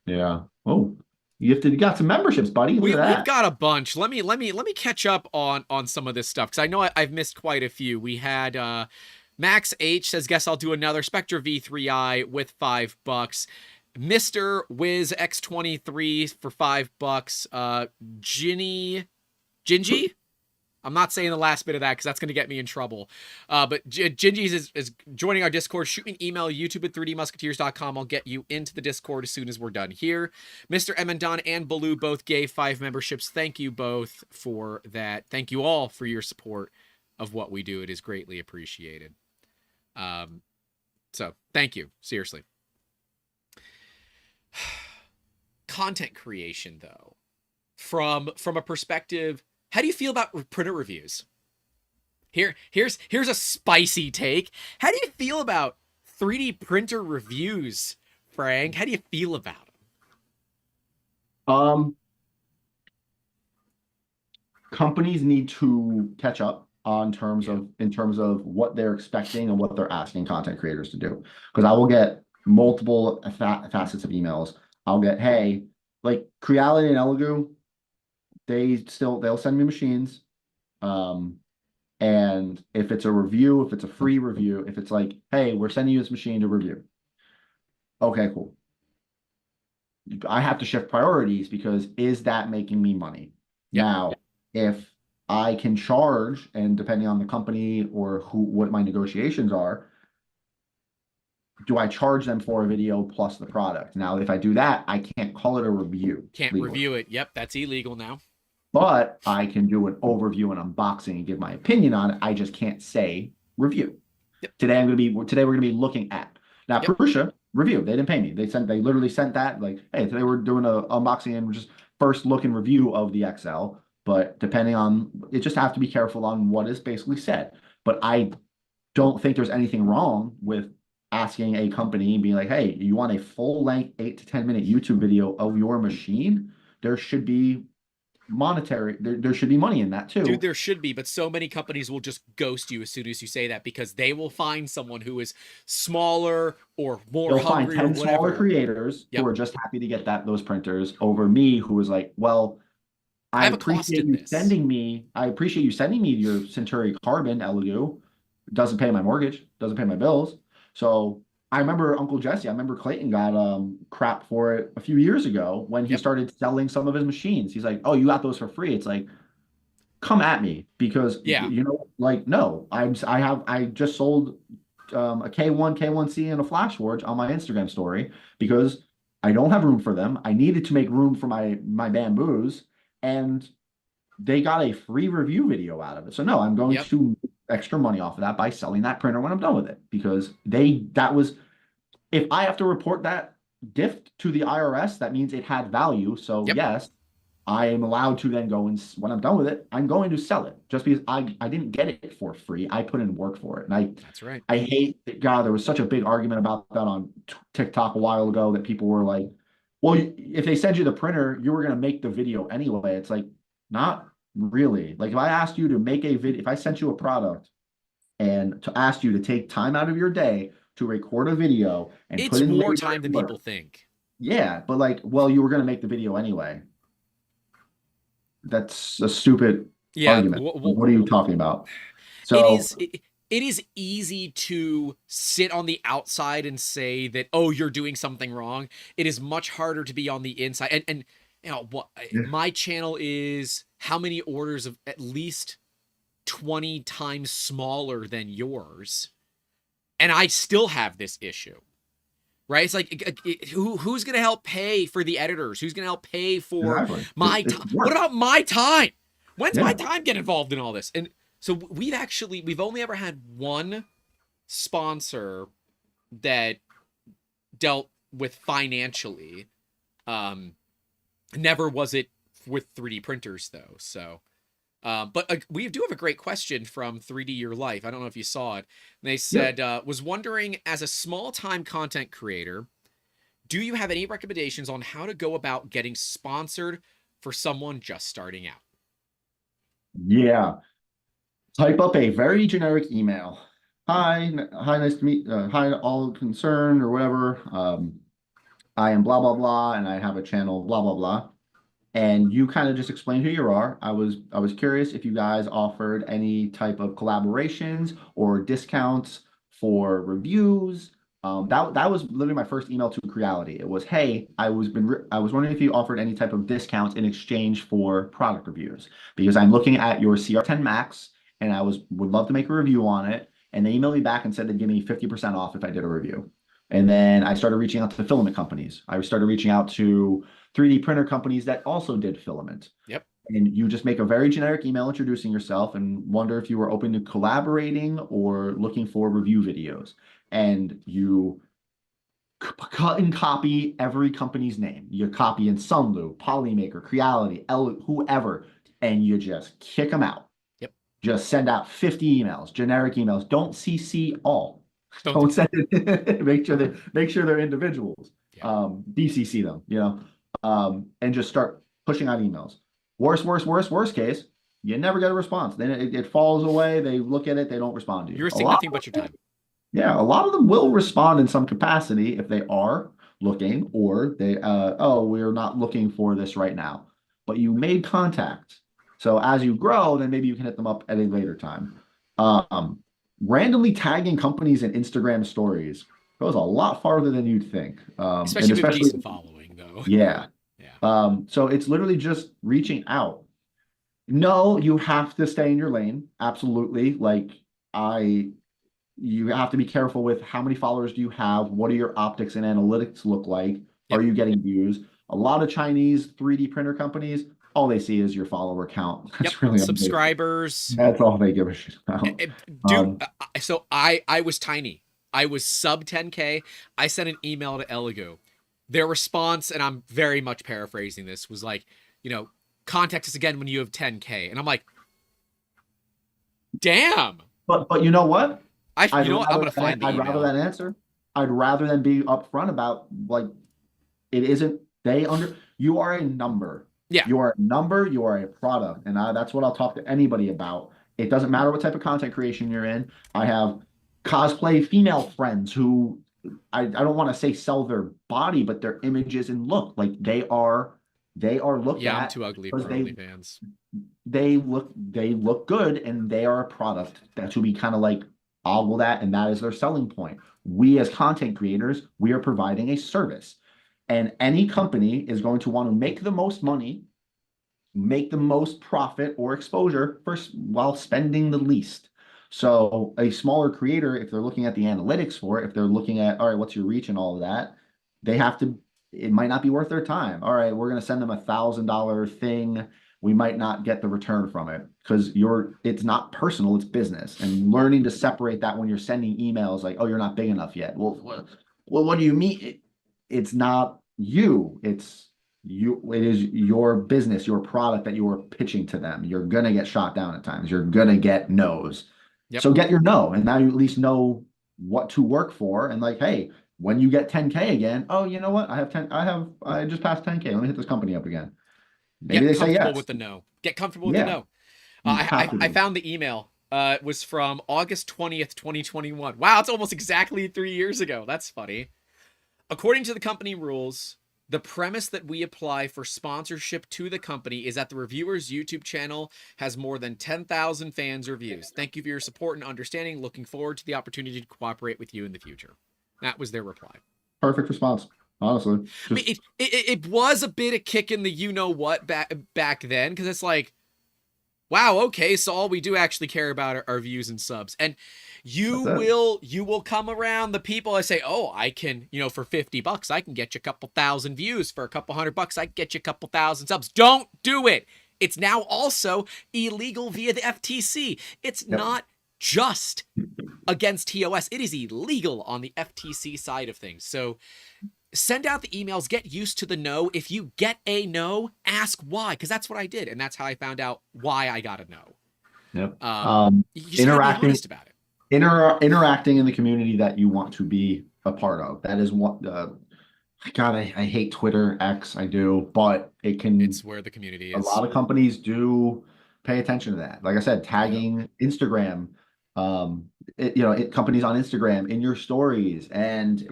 Yeah. Oh, you got some memberships, buddy. Look We've at that. got a bunch. Let me catch up on some of this stuff because I know I've missed quite a few. We had Max H says, "Guess I'll do another Spectre V3i with $5." Mr. Wiz X23 for $5. Gingy. I'm not saying the last bit of that because that's going to get me in trouble. But Gingy's is joining our Discord. Shoot me an email, youtube@3dmusketeers.com. I'll get you into the Discord as soon as we're done here. Mr. Emendon and Baloo both gave 5 memberships. Thank you both for that. Thank you all for your support of what we do. It is greatly appreciated. So thank you. Seriously. Content creation, though, from a perspective, how do you feel about printer reviews? Here's a spicy take. How do you feel about 3D printer reviews, Frank? How do you feel about them? Companies need to catch up in terms of what they're expecting and what they're asking content creators to do. Because I will get multiple facets of emails. I'll get, hey, like Creality and Elegoo, they'll send me machines. And if it's a review, if it's a free review, if it's like, hey, we're sending you this machine to review. Okay, cool. I have to shift priorities because is that making me money? Yep. Now, if I can charge, and depending on the company or what my negotiations are, do I charge them for a video plus the product? Now, if I do that, I can't call it a review. Can't legally review it. Yep, that's illegal now. But I can do an overview and unboxing and give my opinion on it. I just can't say review. Yep. Today we're gonna be looking at. Now, Purusha review. They didn't pay me. They literally sent that like, hey, today we're doing an unboxing and just first look and review of the XL. But depending on it, just have to be careful on what is basically said. But I don't think there's anything wrong with asking a company and being like, hey, you want a full length 8 to 10 minute YouTube video of your machine? There should be monetary. There should be money in that Dude, too. there should be, but so many companies will just ghost you as soon as you say that because they will find someone who is smaller or more They'll find hungry or 10 smaller whatever. creators who Yep. are just happy to get those printers over me, who was like, well, I have a cost in this. I appreciate you sending me your Centauri Carbon Elegoo. Doesn't pay my mortgage, doesn't pay my bills. So I remember Uncle Jesse, I remember Clayton got crap for it a few years ago when he Yep. started selling some of his machines. He's like, oh, you got those for free. It's like, come at me because Yeah. like no, I just sold a K1 K1C and a Flash Forge on my Instagram story because I don't have room for them. I needed to make room for my bamboos, and they got a free review video out of it. So no, I'm going Yep. to extra money off of that by selling that printer when I'm done with it because that was, if I have to report that gift to the IRS, that means it had value. So Yep. yes, I am allowed to then go and when I'm done with it, I'm going to sell it just because I didn't get it for free. I put in work for it. And That's right. I hate that. God, there was such a big argument about that on TikTok a while ago that people were like, well, if they send you the printer, you were going to make the video anyway. It's like, not really. Like if I asked you to make a video, if I sent you a product and to ask you to take time out of your day to record a video and put It's in more labor time than and people work, think. yeah, but like, well, you were going to make the video anyway. That's a stupid Yeah. argument. What are you talking about? it So is it, it is easy to sit on the outside and say that, oh, you're doing something wrong. It is much harder to be on the inside. And you know what, yeah, my channel is how many orders of at least 20 times smaller than yours, and I still have this issue. Right? It's like, who's going to help pay for the editors? Who's going to help pay for exactly. my It's time? What work. about my time? When's my Yeah. time get involved in all this? And so we've only ever had one sponsor that dealt with financially. Um, Never was it with 3D printers though. So, but we do have a great question from 3D Your Life. I don't know if you saw it. They Yep. said, was wondering, as a small time content creator, do you have any recommendations on how to go about getting sponsored for someone just starting out? Yeah. Type up a very generic email. Hi, nice to meet, hi, all concerned or whatever. I am blah, blah, blah, and I have a channel, blah, blah, blah. And you kind of just explain who you are. I was curious if you guys offered any type of collaborations or discounts for reviews. That was literally my first email to Creality. It was, hey, I was wondering if you offered any type of discounts in exchange for product reviews because I'm looking at your CR10 Max and would love to make a review on it. And they emailed me back and said they'd give me 50% off if I did a review. And then I started reaching out to the filament companies. I started reaching out to 3D printer companies that also did filament. Yep. And you just make a very generic email introducing yourself and wonder if you were open to collaborating or looking for review videos. And you cut and copy every company's name. You copy in Sunlu, Polymaker, Creality, whoever, and you just kick them out. Yep. Just send out 50 emails, generic emails. Don't CC all. Don't Don't send it. Make sure they're individuals. Yeah. BCC them, and just start pushing out emails. Worst case, you never get a response. Then it falls away. They look at it. They don't respond to you. You're wasting nothing but your time. Yeah, a lot of them will respond in some capacity if they are looking, or oh, we're not looking for this right now. But you made contact. So as you grow, then maybe you can hit them up at a later time. Randomly tagging companies in Instagram stories goes a lot farther than you'd think. Especially with a decent following, though. Yeah. Yeah. So it's literally just reaching out. No, you have to stay in your lane. Absolutely. You have to be careful with how many followers do you have? What do your optics and analytics look like? Yep. Are you getting views? A lot of Chinese 3D printer companies, all they see is your follower count. That's Yep. really Subscribers. That's all they give a shit about. Dude, so I was tiny. I was sub 10K. I sent an email to Elegoo. Their response, and I'm very much paraphrasing this, was like, contact us again when you have 10K. And I'm like, damn. But you know what? I'm gonna find the I'd email. rather that answer. I'd rather than be upfront about like it isn't you are a number. Yeah. You are a number, you are a product. And that's what I'll talk to anybody about. It doesn't matter what type of content creation you're in. I have cosplay female friends who I don't want to say sell their body, but their images and look like they are looked Yeah, I'm at too ugly because for OnlyFans. they look good and they are a product. That's who we kind of like ogle that, and that is their selling point. We as content creators, we are providing a service. And any company is going to want to make the most money, make the most profit or exposure first while spending the least. So a smaller creator, if they're looking at the analytics for it, if they're looking at, all right, what's your reach and all of that, they have to, it might not be worth their time. All right, we're going to send them $1,000 thing. We might not get the return from it because it's not personal, it's business. And learning to separate that when you're sending emails like, oh, you're not big enough yet. What do you mean? It's not you, it is your business, your product that you are pitching to them. You're gonna get shot down at times. You're gonna get no's. Yep. So get your no, and now you at least know what to work for. And like, hey, when you get 10K again, oh, you know what? I just passed 10K. Let me hit this company up again. Maybe Get they say comfortable yes. with the no. Get comfortable with the Yeah, no. you have to I do. found the email. It was from August 20th, 2021. Wow, it's almost exactly 3 years ago. That's funny. According to the company rules, the premise that we apply for sponsorship to the company is that the reviewer's YouTube channel has more than 10,000 fans or views. Thank you for your support and understanding. Looking forward to the opportunity to cooperate with you in the future. That was their reply. Perfect response, honestly. I mean, it was a bit of kick in the you know what back then, because it's like, wow, okay, so all we do actually care about are views and subs. And you will come around the people I say, oh, I can, for $50, I can get you a couple thousand views. For a couple $100, I can get you a couple thousand subs. Don't do it. It's now also illegal via the FTC. It's not just against TOS. It is illegal on the FTC side of things. So send out the emails, get used to the no. If you get a no, ask why, because that's what I did. And that's how I found out why I got a no. Yep. You just gotta be honest about it. Interacting in the community that you want to be a part of. That is what, God, I hate Twitter, X, I do, but It's where the community is. A lot of companies do pay attention to that. Like I said, tagging Instagram, companies on Instagram in your stories and,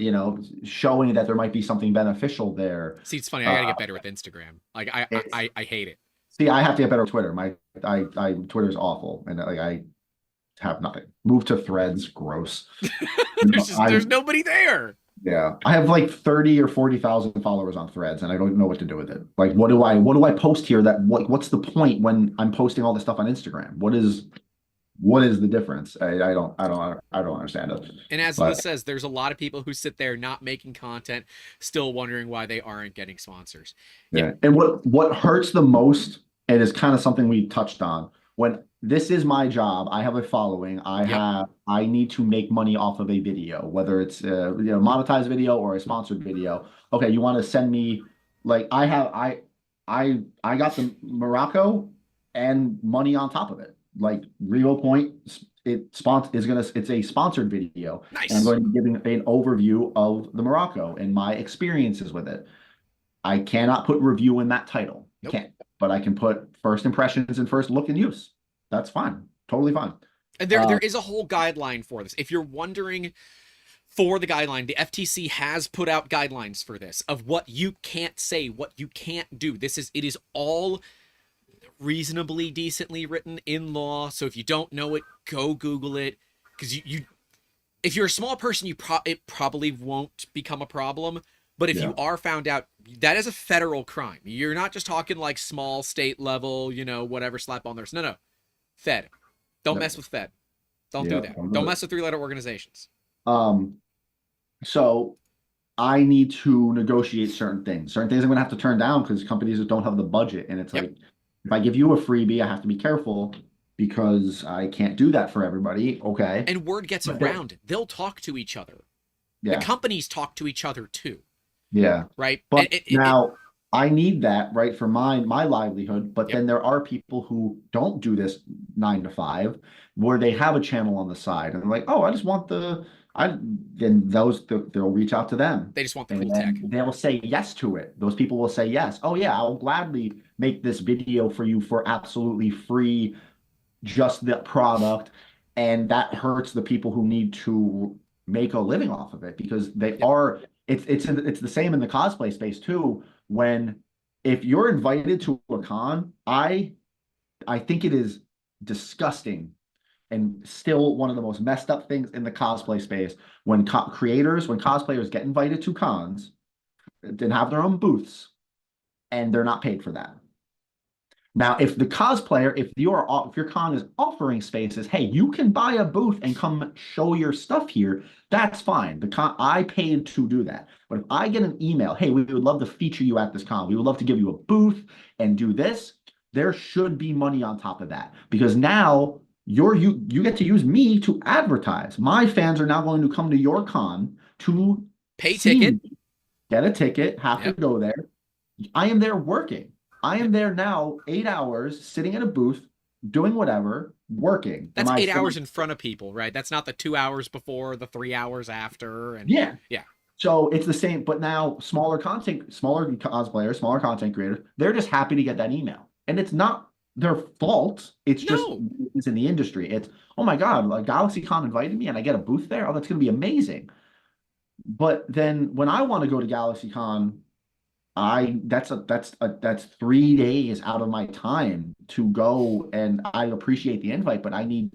showing that there might be something beneficial there. See, it's funny. I gotta get better with Instagram. Like I hate it. See, I have to get better with Twitter. Twitter is awful. And like, I have nothing. Move to Threads, gross. There's nobody there. Yeah, I have like 30 or 40,000 followers on Threads, and I don't know what to do with it. Like, what do I post here? What's the point when I'm posting all this stuff on Instagram? What is the difference? I don't understand it. And as Liz says, there's a lot of people who sit there not making content, still wondering why they aren't getting sponsors. Yeah, and what hurts the most, and is kind of something we touched on, when this is my job, I have a following, I need to make money off of a video, whether it's a monetized video or a sponsored video. Okay, you want to send me, like, I got the Morocco and money on top of it. Like, Real Point, it's a sponsored video. Nice. And I'm going to be giving an overview of the Morocco and my experiences with it. I cannot put review in that title. Nope. Can't, but I can put first impressions and first look and use. That's fine. Totally fine. And there is a whole guideline for this. If you're wondering for the guideline, the FTC has put out guidelines for this of what you can't say, what you can't do. It is all reasonably decently written in law. So if you don't know it, go Google it. Because if you're a small person, it probably won't become a problem. But if you are found out, that is a federal crime. You're not just talking like small state level, whatever, slap on there. No. Fed. Don't mess with Fed. Don't do that. Don't mess with 3-letter organizations. So I need to negotiate certain things. Certain things I'm going to have to turn down because companies that don't have the budget. And it's like, if I give you a freebie, I have to be careful because I can't do that for everybody. Okay. And word gets around. They'll talk to each other. Yeah. The companies talk to each other too. Yeah. Right. But I need that, right, for my livelihood. But Yep. then there are people who don't do this 9 to 5, where they have a channel on the side and they're like, oh, I just want I then they'll reach out to them They just want the and cool then tech. they'll say yes to it. Those people will say yes. Oh yeah, I'll gladly make this video for you for absolutely free, just the product. And that hurts the people who need to make a living off of it because they Yep. are it's the same in the cosplay space too. When if you're invited to a con, I think it is disgusting and still one of the most messed up things in the cosplay space when when cosplayers get invited to cons and have their own booths and they're not paid for that. Now, if the cosplayer, if your con is offering spaces, hey, you can buy a booth and come show your stuff here, that's fine. The con I paid to do that. But if I get an email, hey, we would love to feature you at this con, we would love to give you a booth and do this, there should be money on top of that. Because now you get to use me to advertise. My fans are now going to come to your con to Pay see ticket. me, get a ticket, have to Yep. go there. I am there working. I Yep. am there now 8 hours sitting in a booth doing whatever, working. Am That's I 8 hours saying, in front of people, right? That's not the 2 hours before, the 3 hours after, and yeah. yeah. So it's the same, but now smaller cosplayers, smaller content creators, they're just happy to get that email. And it's not their fault. It's just No. it's in the industry. It's, oh my God, like GalaxyCon invited me and I get a booth there. Oh, that's gonna be amazing. But then when I want to go to GalaxyCon, I that's 3 days out of my time to go, and I appreciate the invite, but I need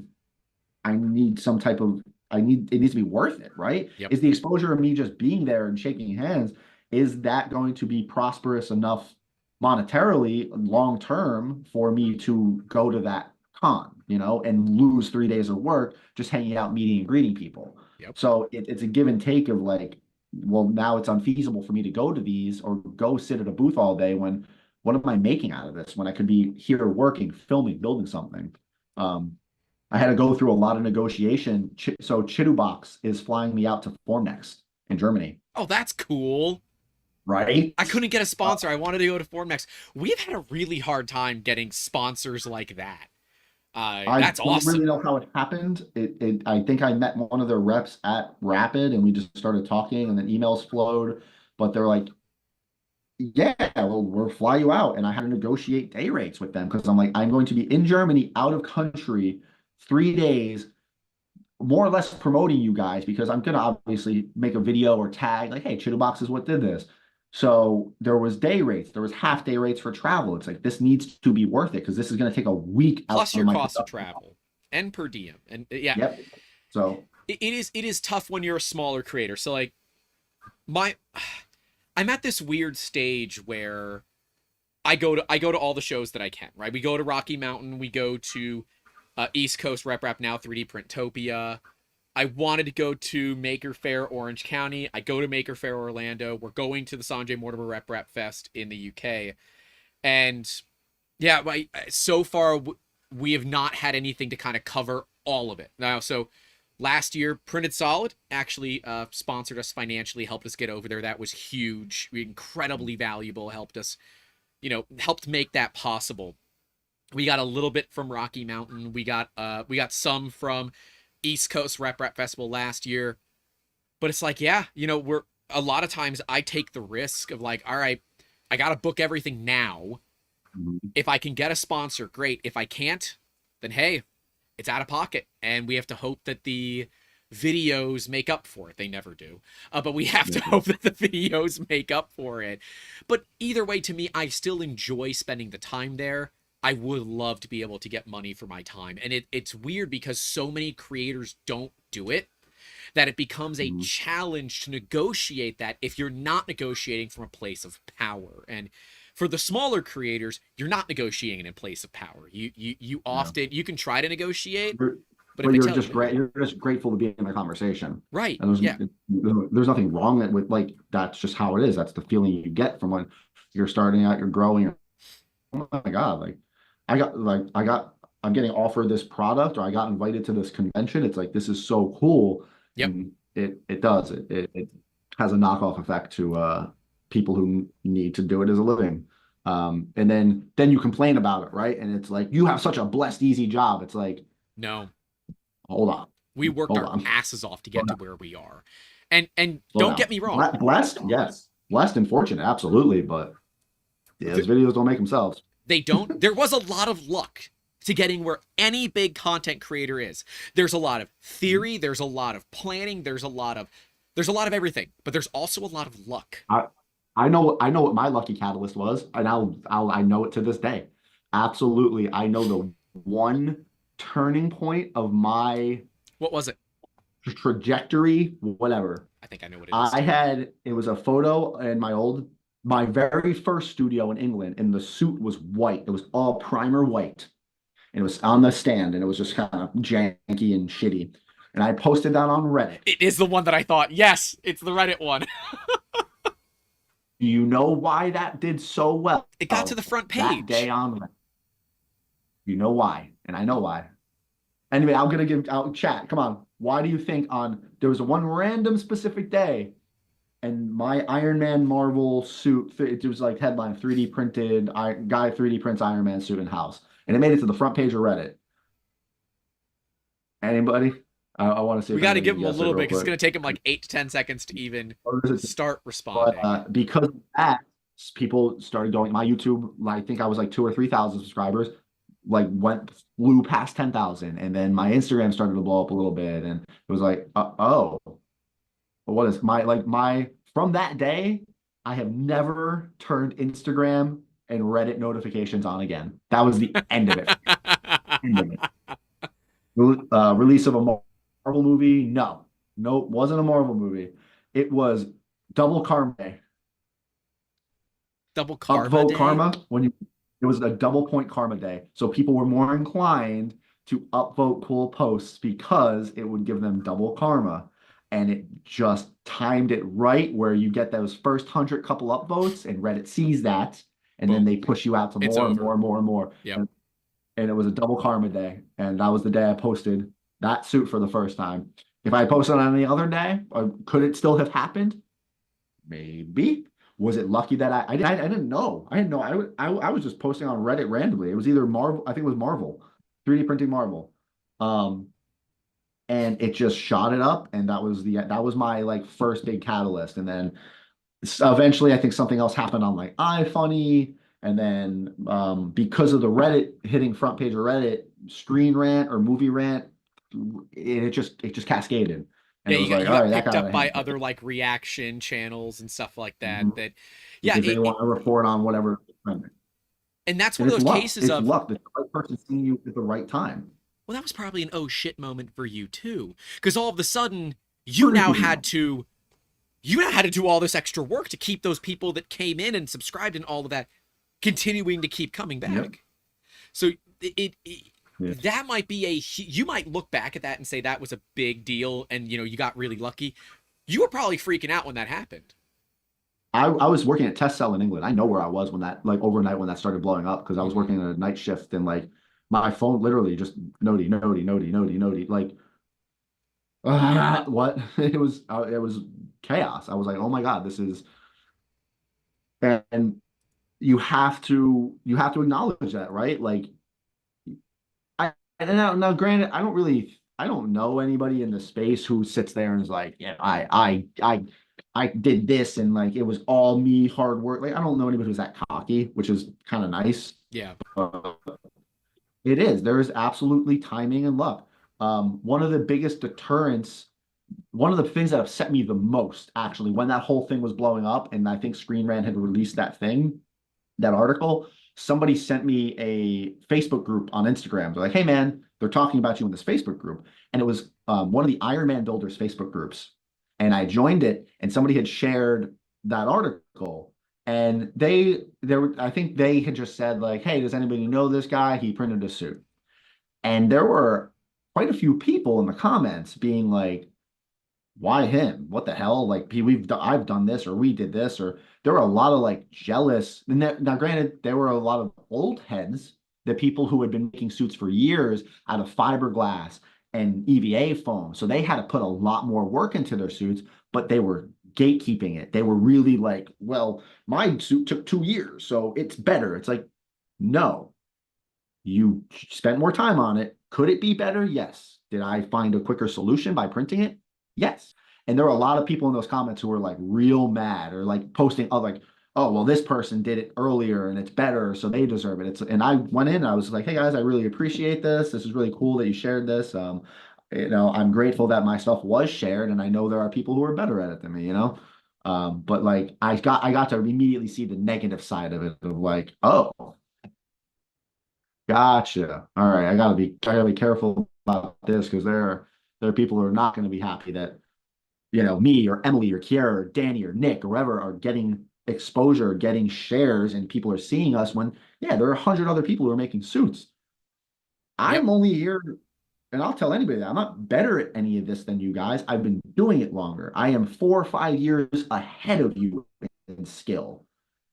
some type of it needs to be worth it, right? Yep. Is the exposure of me just being there and shaking hands, is that going to be prosperous enough monetarily long term for me to go to that con, and lose 3 days of work just hanging out, meeting and greeting people? Yep. So it's a give and take of like, well, now it's unfeasible for me to go to these or go sit at a booth all day when what am I making out of this when I could be here working, filming, building something? Um, I had to go through a lot of negotiation. So Chitubox is flying me out to Formnext in Germany, Oh, that's cool. right? I couldn't get a Uh, sponsor. I wanted to go to Formnext. We've had a really hard time getting sponsors like that. I That's don't awesome. really know how it happened. I think I met one of their reps at Rapid and we just started talking and then emails flowed, but they're like, yeah, well, we'll fly you out. And I had to negotiate day rates with them because I'm like, I'm going to be in Germany, out of country, 3 days, more or less promoting you guys because I'm gonna obviously make a video or tag like, hey, Chitterbox is what did this. So there was day rates, there was half day rates for travel. It's like this needs to be worth it because this is gonna take a week out Plus of your my cost of production. travel and per diem. And yeah, Yep. So it is tough when you're a smaller creator. So like my I'm at this weird stage where I go to all the shows that I can, right? We go to Rocky Mountain, we go to East Coast Rep Now 3D Printopia. I wanted to go to Maker Faire Orange County. I go to Maker Faire Orlando. We're going to the Sanjay Mortimer Rep Fest in the UK. And yeah, so far we have not had anything to kind of cover all of it. Now, so last year, Printed Solid actually sponsored us financially, helped us get over there. That was huge, incredibly valuable, helped make that possible. We got a little bit from Rocky Mountain. We got some from East Coast Rep Festival last year. But it's like, yeah, we're a lot of times I take the risk of like, all right, I got to book everything now. mhm. If I can get a sponsor, great. If I can't, then hey, it's out of pocket. And we have to hope that the videos make up for it. They never do. But we have to Yeah. hope that the videos make up for it. But either way, to me, I still enjoy spending the time there. I would love to be able to get money for my time. And it's weird because so many creators don't do it that it becomes a Mhm. challenge to negotiate that if you're not negotiating from a place of power. And for the smaller creators, you're not negotiating in a place of power. You Yeah. often you can try to negotiate, You're- but if But they you're tell just great. You're just grateful to be in the conversation. right, And yeah, there's nothing wrong with like that's just how it is. That's the feeling you get from when you're starting out, you're growing. Oh my God, I'm getting offered this product or I got invited to this convention. It's like this is so cool. yep, And it has a knockoff effect people who need to do it as a living. And then you complain about it, right? And it's like, you have such a blessed, easy job. It's like, No, hold on, we worked hold our on, asses off to slow get to down, where we are. And slow don't down. get me wrong. Blessed, yes, blessed and fortunate, absolutely. But yeah, those videos don't make themselves. They don't. There was a lot of luck to getting where any big content creator is. There's a lot of theory, there's a lot of planning, there's a lot of everything, but there's also a lot of luck. I know what my lucky catalyst was, and I know it to this day. Absolutely, I know the one turning point of my What was it? trajectory, whatever. I think I know what it is. It was a photo in my very first studio in England, and the suit was white. It was all primer white, and it was on the stand, and it was just kind of janky and shitty. And I posted that on Reddit. It is the one that I thought. Yes, it's the Reddit one. Do you know why that did so well? It got to the front That day page. on Reddit. You know why, and I know why. Anyway, I'm gonna give out chat. Come on. Why do you think there was one random specific day and my Iron Man Marvel suit, it was like headline 3D printed, guy 3D prints Iron Man suit in house. And it made it to the front page of Reddit. Anybody? I want to see We if got to anybody give him a can guess it little bit real because it's quick. going to take him like 8 to 10 seconds to even Or is it- start But responding. because of that, people started going. My YouTube, I think I was like 2 or 3,000 subscribers, like flew past 10,000, and then my Instagram started to blow up a little bit, and it was like, oh, what is my from that day? I have never turned Instagram and Reddit notifications on again. That was the end of it. End of it. Release of a Marvel movie? No, no, it wasn't a Marvel movie. It was Double Karma Day. Double karma Upvote day? karma it was a double point karma day. So people were more inclined to upvote cool posts because it would give them double karma. And it just timed it right where you get those first 100 couple upvotes and Reddit sees that. And then Boom. they push you out to It's more and over. more and more and more. Yep. And it was a double karma day. And that was the day I posted that suit for the first time. If I posted on any other day, could it still have happened? Maybe. Was it lucky that I didn't know. I didn't know. I was just posting on Reddit randomly. It was either Marvel, I think it was Marvel, 3D printing Marvel. Um, and it just shot it up, and that was my like first big catalyst. And then eventually I think something else happened on like iFunny, and then because of the Reddit hitting front page of Reddit, Screen Rant or Movie Rant, it just cascaded. And Yeah, it was you like, all got right, that picked got out up of by hand. other like reaction channels and stuff like that. Mhm. That, yeah, Because they want to report on whatever. And and that's one of it's those luck. cases It's of, luck. The right person seeing you at the right time. well, that was probably an oh shit moment for you too, because all of a sudden you now Pretty had much. to you now had to do all this extra work to keep those people that came in and subscribed and all of that continuing to keep coming back. Yep. So it Yeah. that might be you might look back at that and say that was a big deal and you got really lucky. You were probably freaking out when that happened. I was working at Test Cell in England. I know where I was when that like overnight when that started blowing up because I was Mhm. working a night shift and like my phone literally just nody nody nody nody nody like what it was chaos. I was like, oh my God, this is and you have to acknowledge that, right? Like and now granted, I don't know anybody in the space who sits there and is like, yeah, I did this and like it was all me hard work. Like I don't know anybody who's that cocky, which is kind of nice. Yeah. Uh, it is. There is absolutely timing and luck. One of the biggest deterrents, one of the things that upset me the most, actually, when that whole thing was blowing up, and I think Screen Rant had released that article, somebody sent me a Facebook group on Instagram. They're like, hey man, they're talking about you in this Facebook group. And it was one of the Iron Man builders Facebook groups. And I joined it, and somebody had shared that article. And I think they had just said, like, hey, does anybody know this guy? He printed a suit. And there were quite a few people in the comments being like, why him? What the hell? Like I've done this or we did this or there were a lot of like jealous. Now, granted, there were a lot of old heads, the people who had been making suits for years out of fiberglass and EVA foam. So they had to put a lot more work into their suits, but they were gatekeeping it. They were really like, well, my suit took 2 years, so it's better. It's like, no, you spent more time on it. Could it be better? Yes. Did I find a quicker solution by printing it? Yes. And there were a lot of people in those comments who were like real mad or like posting, oh, like, oh, well, this person did it earlier and it's better, so they deserve it. And I went in and I was like, hey guys, I really appreciate this. This is really cool that you shared this. I'm grateful that my stuff was shared, and I know there are people who are better at it than me, But like I got to immediately see the negative side of it of like, oh, gotcha. All right, I gotta be careful about this because there are people who are not going to be happy that me or Emily or Kiara or Danny or Nick or whoever are getting exposure, getting shares, and people are seeing us when, yeah, there are 100 other people who are making suits. Yep. I'm only here, and I'll tell anybody that I'm not better at any of this than you guys. I've been doing it longer. I am 4 or 5 years ahead of you in skill.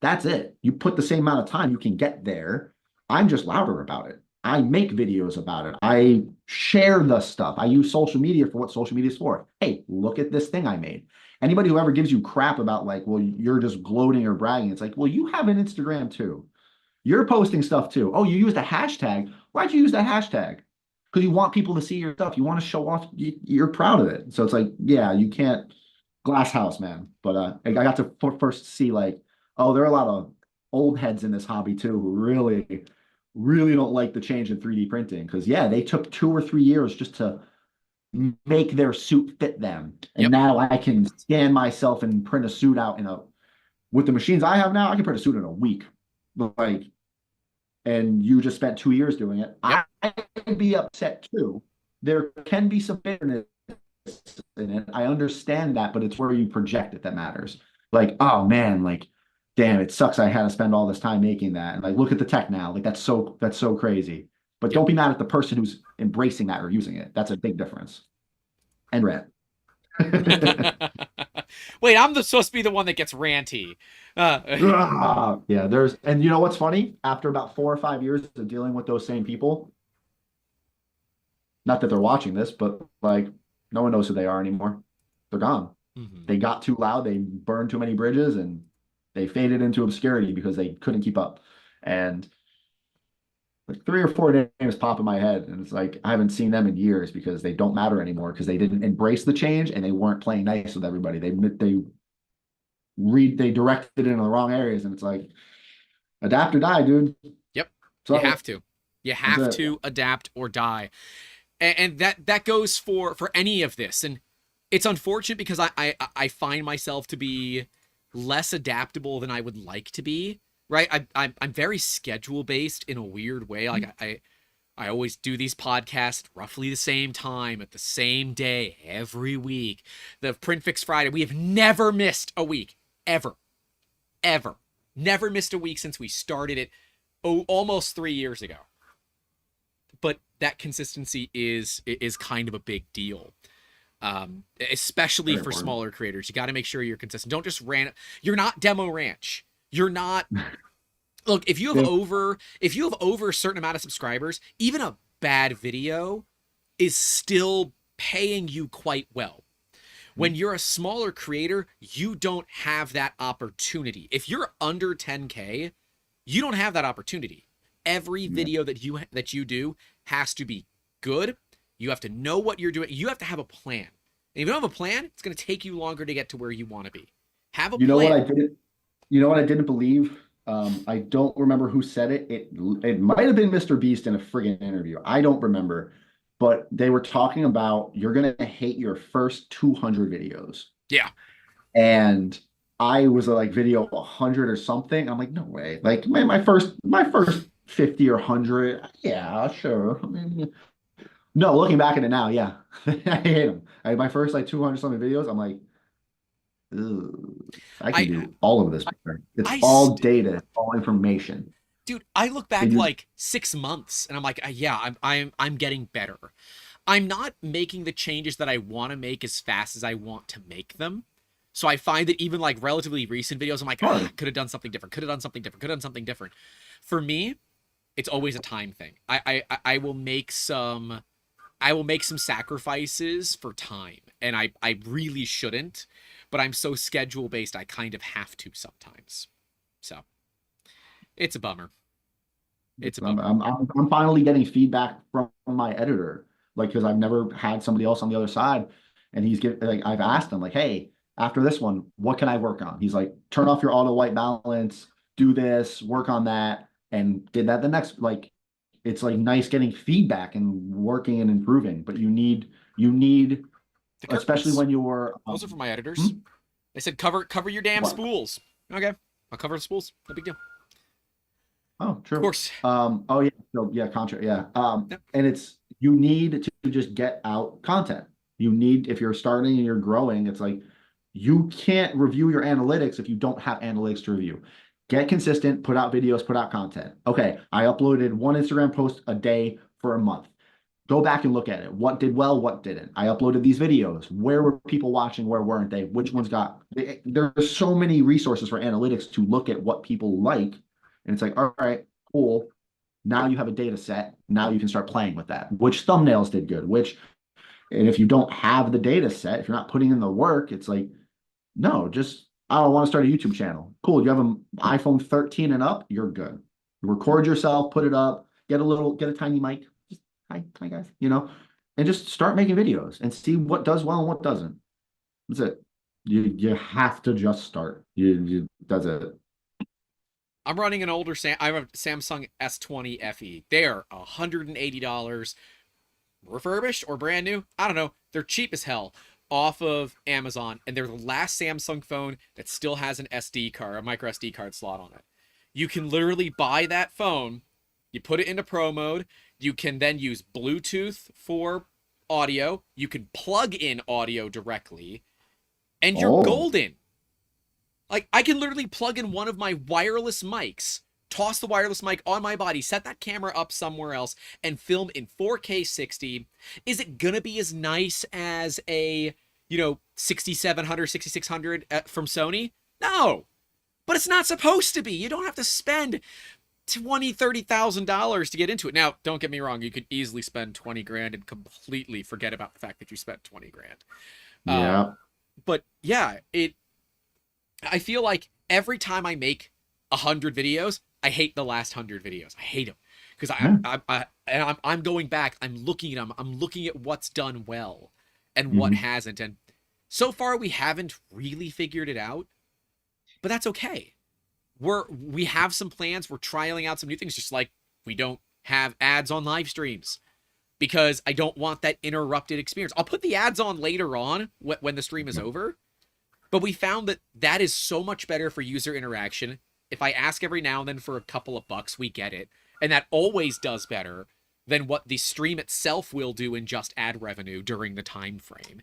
That's it. You put the same amount of time, you can get there. I'm just louder about it. I make videos about it. I share the stuff. I use social media for what social media is for. Hey, look at this thing I made. Anybody who ever gives you crap about like, well, you're just gloating or bragging, it's like, well, you have an Instagram too. You're posting stuff too. Oh, you used a hashtag. Why'd you use that hashtag? Because you want people to see your stuff. You want to show off. You're proud of it. So it's like, yeah, you can't glass house, man. But I got to first see like, oh, there are a lot of old heads in this hobby too who really, really don't like the change in 3D printing. Because yeah, they took 2 or 3 years just to make their suit fit them, and Yep. now I can scan myself and print a suit out with the machines I have now. I can print a suit in a week. Like, and you just spent 2 years doing it, Yep. I'd be upset too. There can be some bitterness in it. I understand that, but it's where you project it that matters. Like, oh man, like, damn, it sucks I had to spend all this time making that. And like, look at the tech now. Like, that's so crazy. But Yep. don't be mad at the person who's embracing that or using it. That's a big difference. And red. Wait, I'm supposed to be the one that gets ranty. Yeah, and you know what's funny? After about 4 or 5 years of dealing with those same people, not that they're watching this, but like no one knows who they are anymore. They're gone. Mhm. They got too loud, they burned too many bridges, and they faded into obscurity because they couldn't keep up. And like 3 or 4 names pop in my head, and it's like I haven't seen them in years because they don't matter anymore because they didn't embrace the change and they weren't playing nice with everybody. They directed it in the wrong areas, and it's like adapt or die, dude. Yep. You So have to. You that's have it. to adapt or die. And that goes for any of this. And it's unfortunate because I find myself to be less adaptable than I would like to be. Right? I'm very schedule based in a weird way. Like I always do these podcasts at roughly the same time at the same day every week. The Print Fix Friday, we have never missed a week. Ever. Ever. Never missed a week since we started it almost 3 years ago. But that consistency is kind of a big deal. Especially Very for important. smaller creators. You got to make sure you're consistent. Don't just you're not Demo Ranch. You're not. Look, Yeah. if you have over a certain amount of subscribers, even a bad video is still paying you quite well. When you're a smaller creator, you don't have that opportunity. If you're under 10K, you don't have that opportunity. Every Yeah. video that you do has to be good. You have to know what you're doing. You have to have a plan. And if you don't have a plan, it's going to take you longer to get to where you want to be. Have a You know what I plan. didn't? You know what I didn't believe? I don't remember who said it. It might have been Mr. Beast in a friggin' interview. I don't remember, but they were talking about you're gonna hate your first 200 videos, Yeah. and I was like video 100 or something. I'm like, no way. Like my first 50 or 100. Yeah, sure. I mean, no, looking back at it now, yeah, I hate them. My first like 200 something videos, I'm like, ugh, I can I do all of this better. It's I all st- data, it's all information. Dude, I look They back just like 6 months and I'm like, yeah, I'm getting better. I'm not making the changes that I want to make as fast as I want to make them. So I find that even like relatively recent videos, I'm like, hard. could have done something different, could have done something different, could have done something different. For me, it's always a time thing. I will make some I will make some sacrifices for time, and I really shouldn't, but I'm so schedule based I kind of have to sometimes. So it's a bummer. It's a I'm, bummer. I'm, I'm I'm finally getting feedback from my editor, like, because I've never had somebody else on the other side, and he's getting like, I've asked him like, hey, after this one, what can I work on? He's like, turn off your auto white balance, do this, work on that, and did that the next. Like, it's like nice getting feedback and working and improving, but you need, The especially curtains. when you're Those are for my hmm? editors. They said cover your damn What? spools. Okay, I'll cover the spools. No big deal. Oh, Of true. course. Oh yeah, so yeah, contract, yeah. Yep. And it's you need to just get out content. You need, if you're starting and you're growing, it's like you can't review your analytics if you don't have analytics to review. Get consistent, put out videos, put out content. Okay, I uploaded one Instagram post a day for a month. Go back and look at it. What did well, what didn't? I uploaded these videos. Where were people watching? Where weren't they? Which ones got? There's so many resources for analytics to look at what people like. And it's like, all right, cool. Now you have a data set. Now you can start playing with that. Which thumbnails did good? And if you don't have the data set, if you're not putting in the work, it's like, no, just, I don't want to start a YouTube channel. Cool. You have an iPhone 13 and up, you're good. Record yourself, put it up, get a tiny mic. Just, hi guys, and just start making videos and see what does well and what doesn't. That's it. You have to just start. That's it. I'm running an older I have a Samsung S20 FE. They are $180 refurbished or brand new. I don't know. They're cheap as hell off of Amazon, and they're the last Samsung phone that still has an SD card, a micro SD card slot on it. You can literally buy that phone, you put it into pro mode, you can then use Bluetooth for audio, you can plug in audio directly, and you're Oh, golden. Like, I can literally plug in one of my wireless mics, toss the wireless mic on my body, set that camera up somewhere else, and film in 4K 60. Is it gonna be as nice as a, 6700, 6600 from Sony? No. But it's not supposed to be. You don't have to spend $20,000, $30,000 to get into it. Now, don't get me wrong, you could easily spend 20 grand and completely forget about the fact that you spent 20 grand. yeah. But yeah, I feel like every time I make 100 videos, I hate the last 100 videos. I hate them because Yeah. I'm going back. I'm looking at them. I'm looking at what's done well and what Mhm. hasn't. And so far, we haven't really figured it out, but that's okay. We have some plans. We're trialing out some new things. Just like we don't have ads on live streams because I don't want that interrupted experience. I'll put the ads on later on when the stream is over. But we found that that is so much better for user interaction. If I ask every now and then for a couple of bucks, we get it. And that always does better than what the stream itself will do in just ad revenue during the time frame.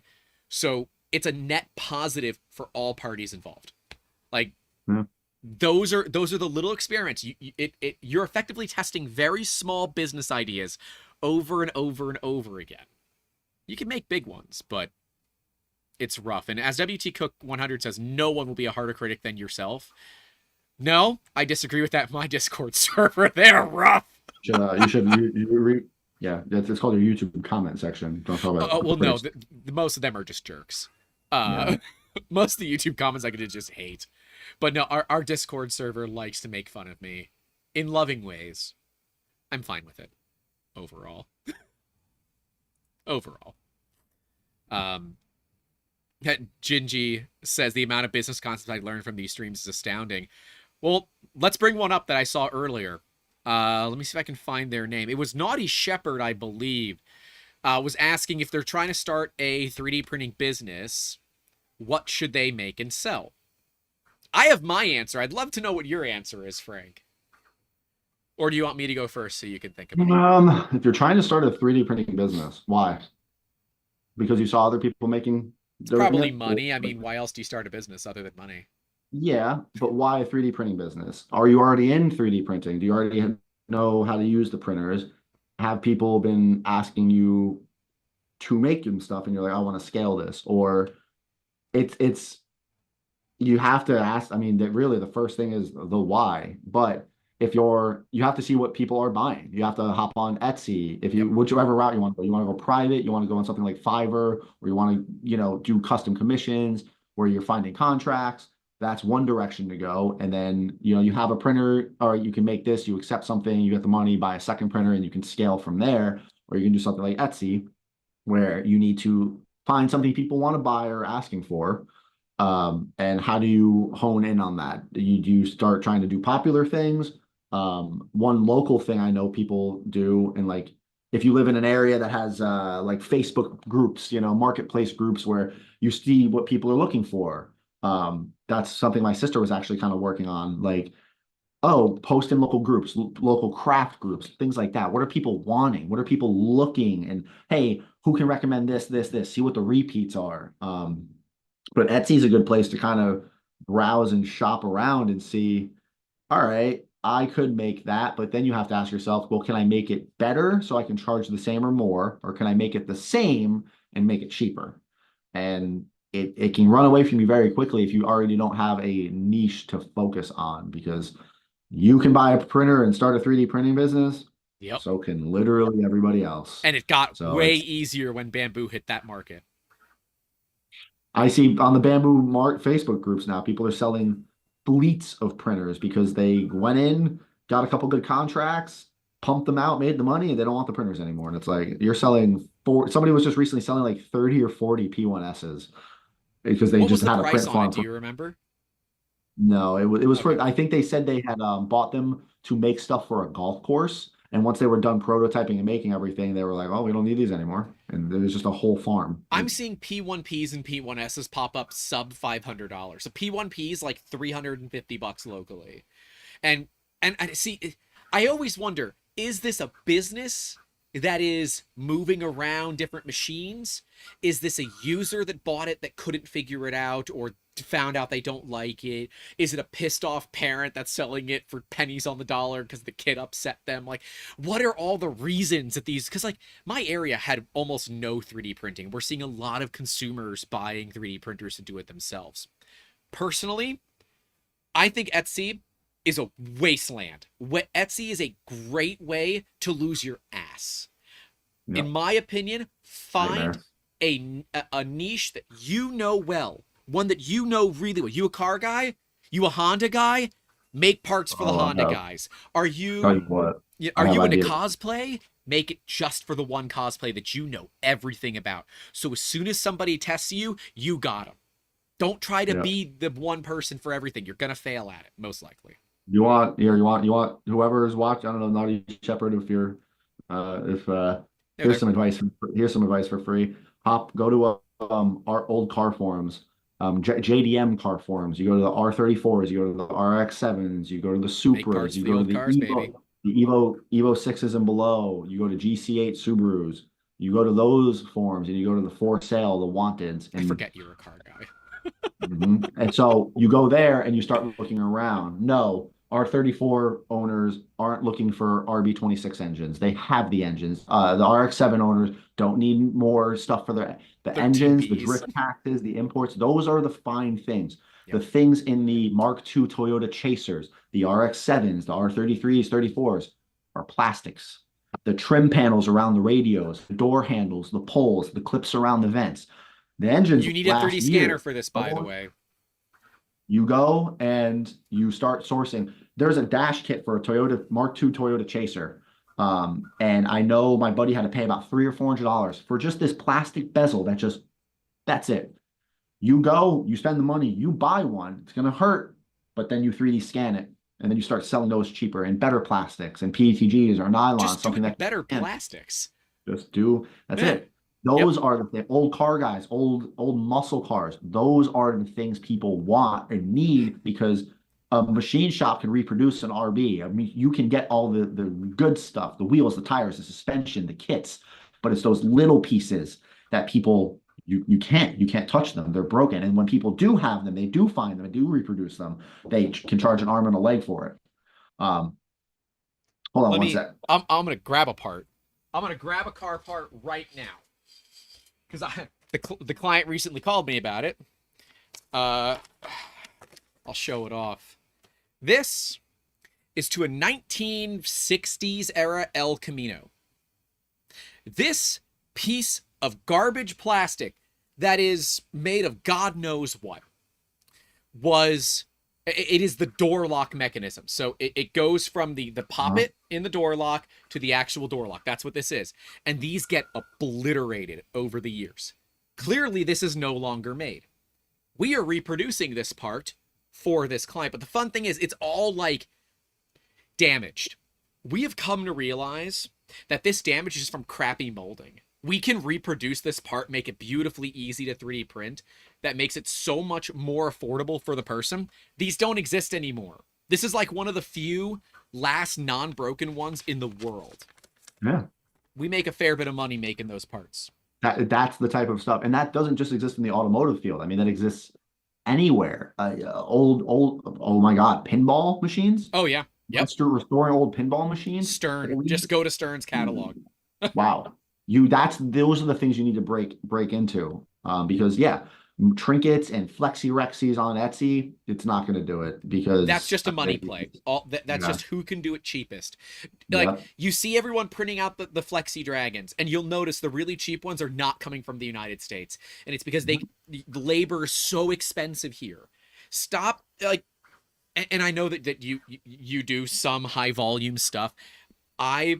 So it's a net positive for all parties involved. Like, Yeah. those are the little experiments. You're effectively testing very small business ideas over and over and over again. You can make big ones, but it's rough. And as WT Cook 100 says, no one will be a harder critic than yourself. No, I disagree with that. My Discord server, they're rough. Yeah, it's called your YouTube comment section. Don't talk Oh, about well, no, critics. most of them are just jerks. Yeah. Most of the YouTube comments I could just hate. But no, our Discord server likes to make fun of me in loving ways. I'm fine with it overall. Overall. Um, Gingy says the amount of business concepts I learned from these streams is astounding. Well, let's bring one up that I saw earlier. Let me see if I can find their name. It was Naughty Shepherd, I believe, was asking if they're trying to start a 3D printing business, what should they make and sell? I have my answer. I'd love to know what your answer is, Frank. Or do you want me to go first so you can think about it? If you're trying to start a 3D printing business, why? Because you saw other people It's doing probably it? money. I mean, why else do you start a business other than money? Yeah, but why a 3D printing business? Are you already in 3D printing? Do you already know how to use the printers? Have people been asking you to make them stuff and you're like, I want to scale this? Or it's you have to ask, I mean, that really the first thing is the why. But you have to see what people are buying. You have to hop on Etsy. If Yep. you whichever route you want to go, you want to go private, you want to go on something like Fiverr, or you want to, do custom commissions where you're finding contracts. That's one direction to go. And then, you have a printer, or you can make this, you accept something, you get the money, buy a second printer, and you can scale from there. Or you can do something like Etsy, where you need to find something people want to buy or asking for. And how do you hone in on that? Do you start trying to do popular things? One local thing I know people do, and like if you live in an area that has like Facebook groups, marketplace groups where you see what people are looking for. That's something my sister was actually kind of working on. Like, oh, post in local groups, local craft groups, things like that. What are people wanting? What are people looking? And hey, who can recommend this, this, this? See what the repeats are. But Etsy is a good place to kind of browse and shop around and see, all right, I could make that, but then you have to ask yourself, well, can I make it better so I can charge the same or more? Or can I make it the same and make it cheaper? And it can run away from you very quickly if you already don't have a niche to focus on, because you can buy a printer and start a 3D printing business. Yep. So can literally everybody else. And it got So way it's easier when Bamboo hit that market. I see on the Bamboo Mart Facebook groups now, people are selling fleets of printers because they went in, got a couple good contracts, pumped them out, made the money, and they don't want the printers anymore. And it's like you're selling somebody was just recently selling like 30 or 40 P1Ss because they What was just the had a price print on it? farm. Do you remember? No, it was Okay. for, I think they said they had bought them to make stuff for a golf course. And once they were done prototyping and making everything, they were like, oh, we don't need these anymore. And it was just a whole farm. I'm seeing P1Ps and P1Ss pop up sub $500. So P1P is like $350 locally. And and see, I always wonder, is this a business that is moving around different machines? Is this a user that bought it that couldn't figure it out or found out they don't like it? Is it a pissed off parent that's selling it for pennies on the dollar because the kid upset them? Like, what are all the reasons that these? Because like my area had almost no 3D printing. We're seeing a lot of consumers buying 3D printers to do it themselves. Personally, I think Etsy is a wasteland. Etsy is a great way to lose your ass. In Yep, my opinion, find nightmare. a niche that you know well, one that you know really well. You a car guy? You a Honda guy? Make parts for the Oh, Honda no. guys. Are Tell you you what, I are have you into ideas. cosplay? Make it just for the one cosplay that you know everything about. So as soon as somebody tests you, you got them. Don't try to Yeah. be the one person for everything. You're gonna fail at it, most likely. You want whoever's watching, I don't know, Naughty Shepherd, if you're if There, there. here's some advice for free. Go to our old car forums, JDM car forums. You go to the R34s, you go to the RX7s, you go to the Make Supras, parts you for the go to old the cars, baby. Evo 6s and below, you go to GC8 Subarus, you go to those forums, and you go to the for sale, the wanteds, I and forget you're a car guy. And so you go there and you start looking around. No, R34 owners aren't looking for RB26 engines. They have the engines. The RX7 owners don't need more stuff for the engines, the 13Bs. drift taxes, the imports. Those are the fine things. Yep. The things in the Mark II Toyota Chasers, the RX7s, the R33s, 34s are plastics. The trim panels around the radios, the door handles, the poles, the clips around the vents. The engines You need a 3D last scanner years. for this, by the way. You go and you start sourcing. There's a dash kit for a Toyota Mark II Toyota Chaser. And I know my buddy had to pay about $300 or $400 for just this plastic bezel that's it. You go, you spend the money, you buy one, it's gonna hurt, but then you 3D scan it, and then you start selling those cheaper and better plastics and PETGs or nylon, Just do something it in that better can plastics. just do. That's Yeah. it. Yep. Those are the old car guys, old muscle cars. Those are the things people want and need because a machine shop can reproduce an RB. I mean, you can get all the good stuff, the wheels, the tires, the suspension, the kits, but it's those little pieces that people you can't touch them. They're broken. And when people do have them, they do find them and do reproduce them. They can charge an arm and a leg for it. Um, hold on Let one me. sec. I'm gonna grab a part. I'm gonna grab a car part right now because the client recently called me about it. Uh, I'll show it off. This is to a 1960s era El Camino. This piece of garbage plastic that is made of God knows what it is the door lock mechanism. So it goes from the poppet in the door lock to the actual door lock. That's what this is. And these get obliterated over the years. Clearly, this is no longer made. We are reproducing this part for this client. But the fun thing is, it's all like damaged. We have come to realize that this damage is from crappy molding. We can reproduce this part, make it beautifully easy to 3D print. That makes it so much more affordable for the person. These don't exist anymore. This is like one of the few last non-broken ones in the world. Yeah. We make a fair bit of money making those parts. That's the type of stuff. And that doesn't just exist in the automotive field. I mean, that exists anywhere. Oh my God, pinball machines? Oh, yeah. Yep. Restoring old pinball machines? Stern. Just go to Stern's catalog. Wow. Those are the things you need to break into. Because yeah, trinkets and flexi rexis on Etsy, it's not going to do it because that's just a money play. That's just who can do it cheapest. Like you see everyone printing out the flexi dragons, and you'll notice the really cheap ones are not coming from the United States, and it's because the labor is so expensive here. Stop and I know that you do some high volume stuff. I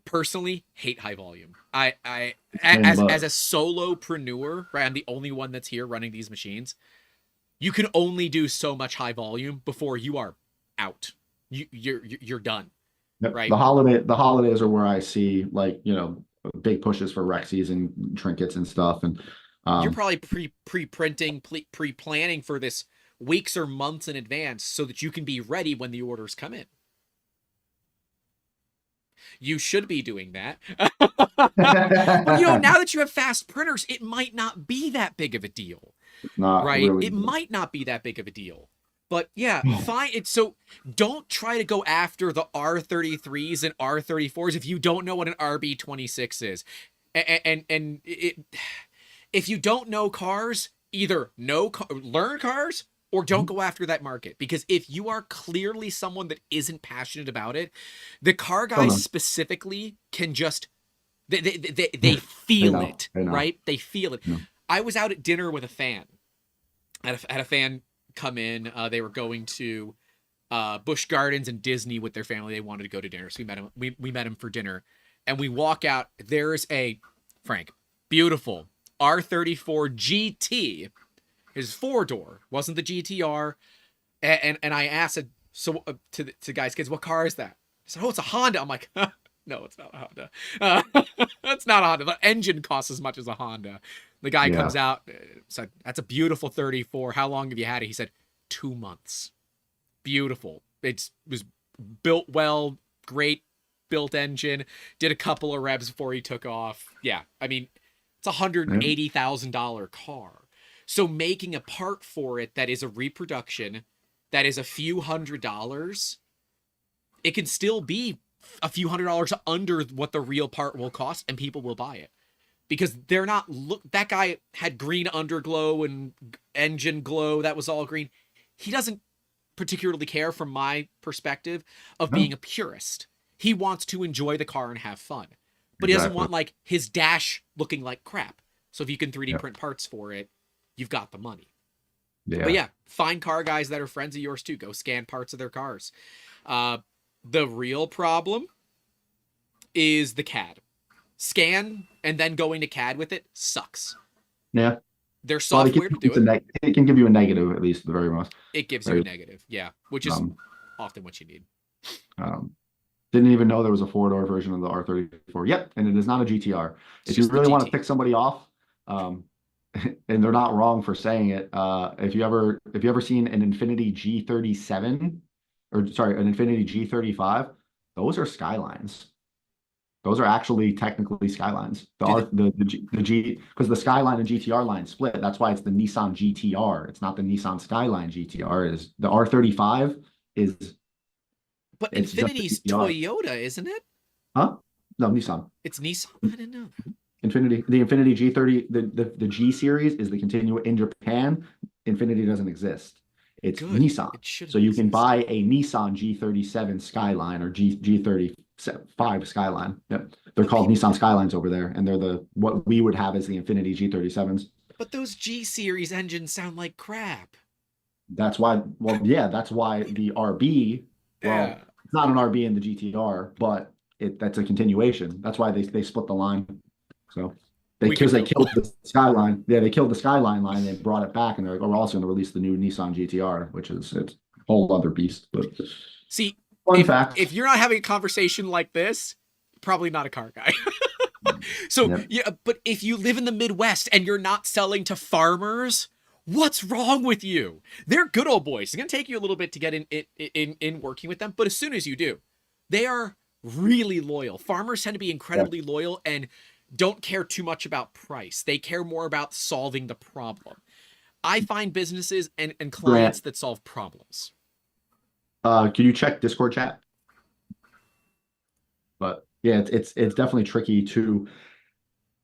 personally hate high volume. As a solopreneur, right? I'm the only one that's here running these machines. You can only do so much high volume before you are out. You're done. Yep. Right. The holidays are where I see big pushes for Rexies and trinkets and stuff. And you're probably pre-printing, pre-planning for this weeks or months in advance so that you can be ready when the orders come in. You should be doing that. But now that you have fast printers, it might not be that big of a deal. It's not right? Really it might not be that big of a deal. But yeah, fine. So don't try to go after the R33s and R34s if you don't know what an RB26 is. And if you don't know cars, either learn cars or don't go after that market. Because if you are clearly someone that isn't passionate about it, the car guys specifically can just they feel it, right? They feel it. I was out at dinner with a fan. I had a fan come in. They were going to Busch Gardens and Disney with their family. They wanted to go to dinner, so we met him. We met him for dinner, and we walk out. There's a beautiful R34 GT. His 4-door, wasn't the GTR, and I asked to guys, kids, what car is that? He said, oh, it's a Honda. I'm like, no, it's not a Honda. That's not a Honda. The engine costs as much as a Honda. The guy comes out, said, that's a beautiful 34. How long have you had it? He said, 2 months. Beautiful. It was built well, great built engine. Did a couple of revs before he took off. Yeah, I mean, it's a $180,000 car. So making a part for it that is a reproduction, that is a few $100s, it can still be a few $100s under what the real part will cost, and people will buy it. Because they're not that guy had green underglow and engine glow, that was all green. He doesn't particularly care from my perspective of being a purist. He wants to enjoy the car and have fun. But he doesn't want like his dash looking like crap. So if you can 3D print parts for it, you've got the money. Yeah. But yeah, find car guys that are friends of yours too. Go scan parts of their cars. The real problem is the CAD. Scan and then going to CAD with it sucks. Yeah. There's software to do it. It can give you a negative, at least, at the very most. It gives you a negative, yeah, which is often what you need. Didn't even know there was a 4-door version of the R34. Yep, and it is not a GTR. If you really want to pick somebody off, and they're not wrong for saying it, if you ever seen an Infiniti G37, or sorry, an Infiniti G35, those are Skylines. Those are actually technically Skylines. The G, because the Skyline and GTR line split. That's why it's the Nissan GTR. It's not the Nissan Skyline GTR. Is the R35 is. But Infiniti's Toyota, isn't it? Huh? No, Nissan. It's Nissan. I didn't know that. The Infiniti G30, the G series is the continuous in Japan. Infiniti doesn't exist. It's Good. Nissan. It shouldn't So you can exist. buy a Nissan G37 Skyline or G35 Skyline. Yep. They're But called people, Nissan Skylines over there, and they're the what we would have as the Infinity G37s. but those G series engines sound like crap. That's why, well, yeah, that's why the RB, well, Yeah. it's not an RB in the GTR, but that's a continuation. That's why they split the line. So We could because they go. killed the Skyline. Yeah, they killed the Skyline line. They brought it back, and they're like, oh, we're also going to release the new Nissan GTR, which is it's a whole other beast. But See, fun if fact. you're not having a conversation like this, probably not a car guy. So Yep. yeah, but if you live in the Midwest and you're not selling to farmers, what's wrong with you? They're good old boys. It's gonna take you a little bit to get in working with them, but as soon as you do, they are really loyal. Farmers tend to be Yep. incredibly loyal and don't care too much about price. They care more about solving the problem. I find businesses and clients Grant, that solve problems. can you check Discord chat? But yeah, it's definitely tricky to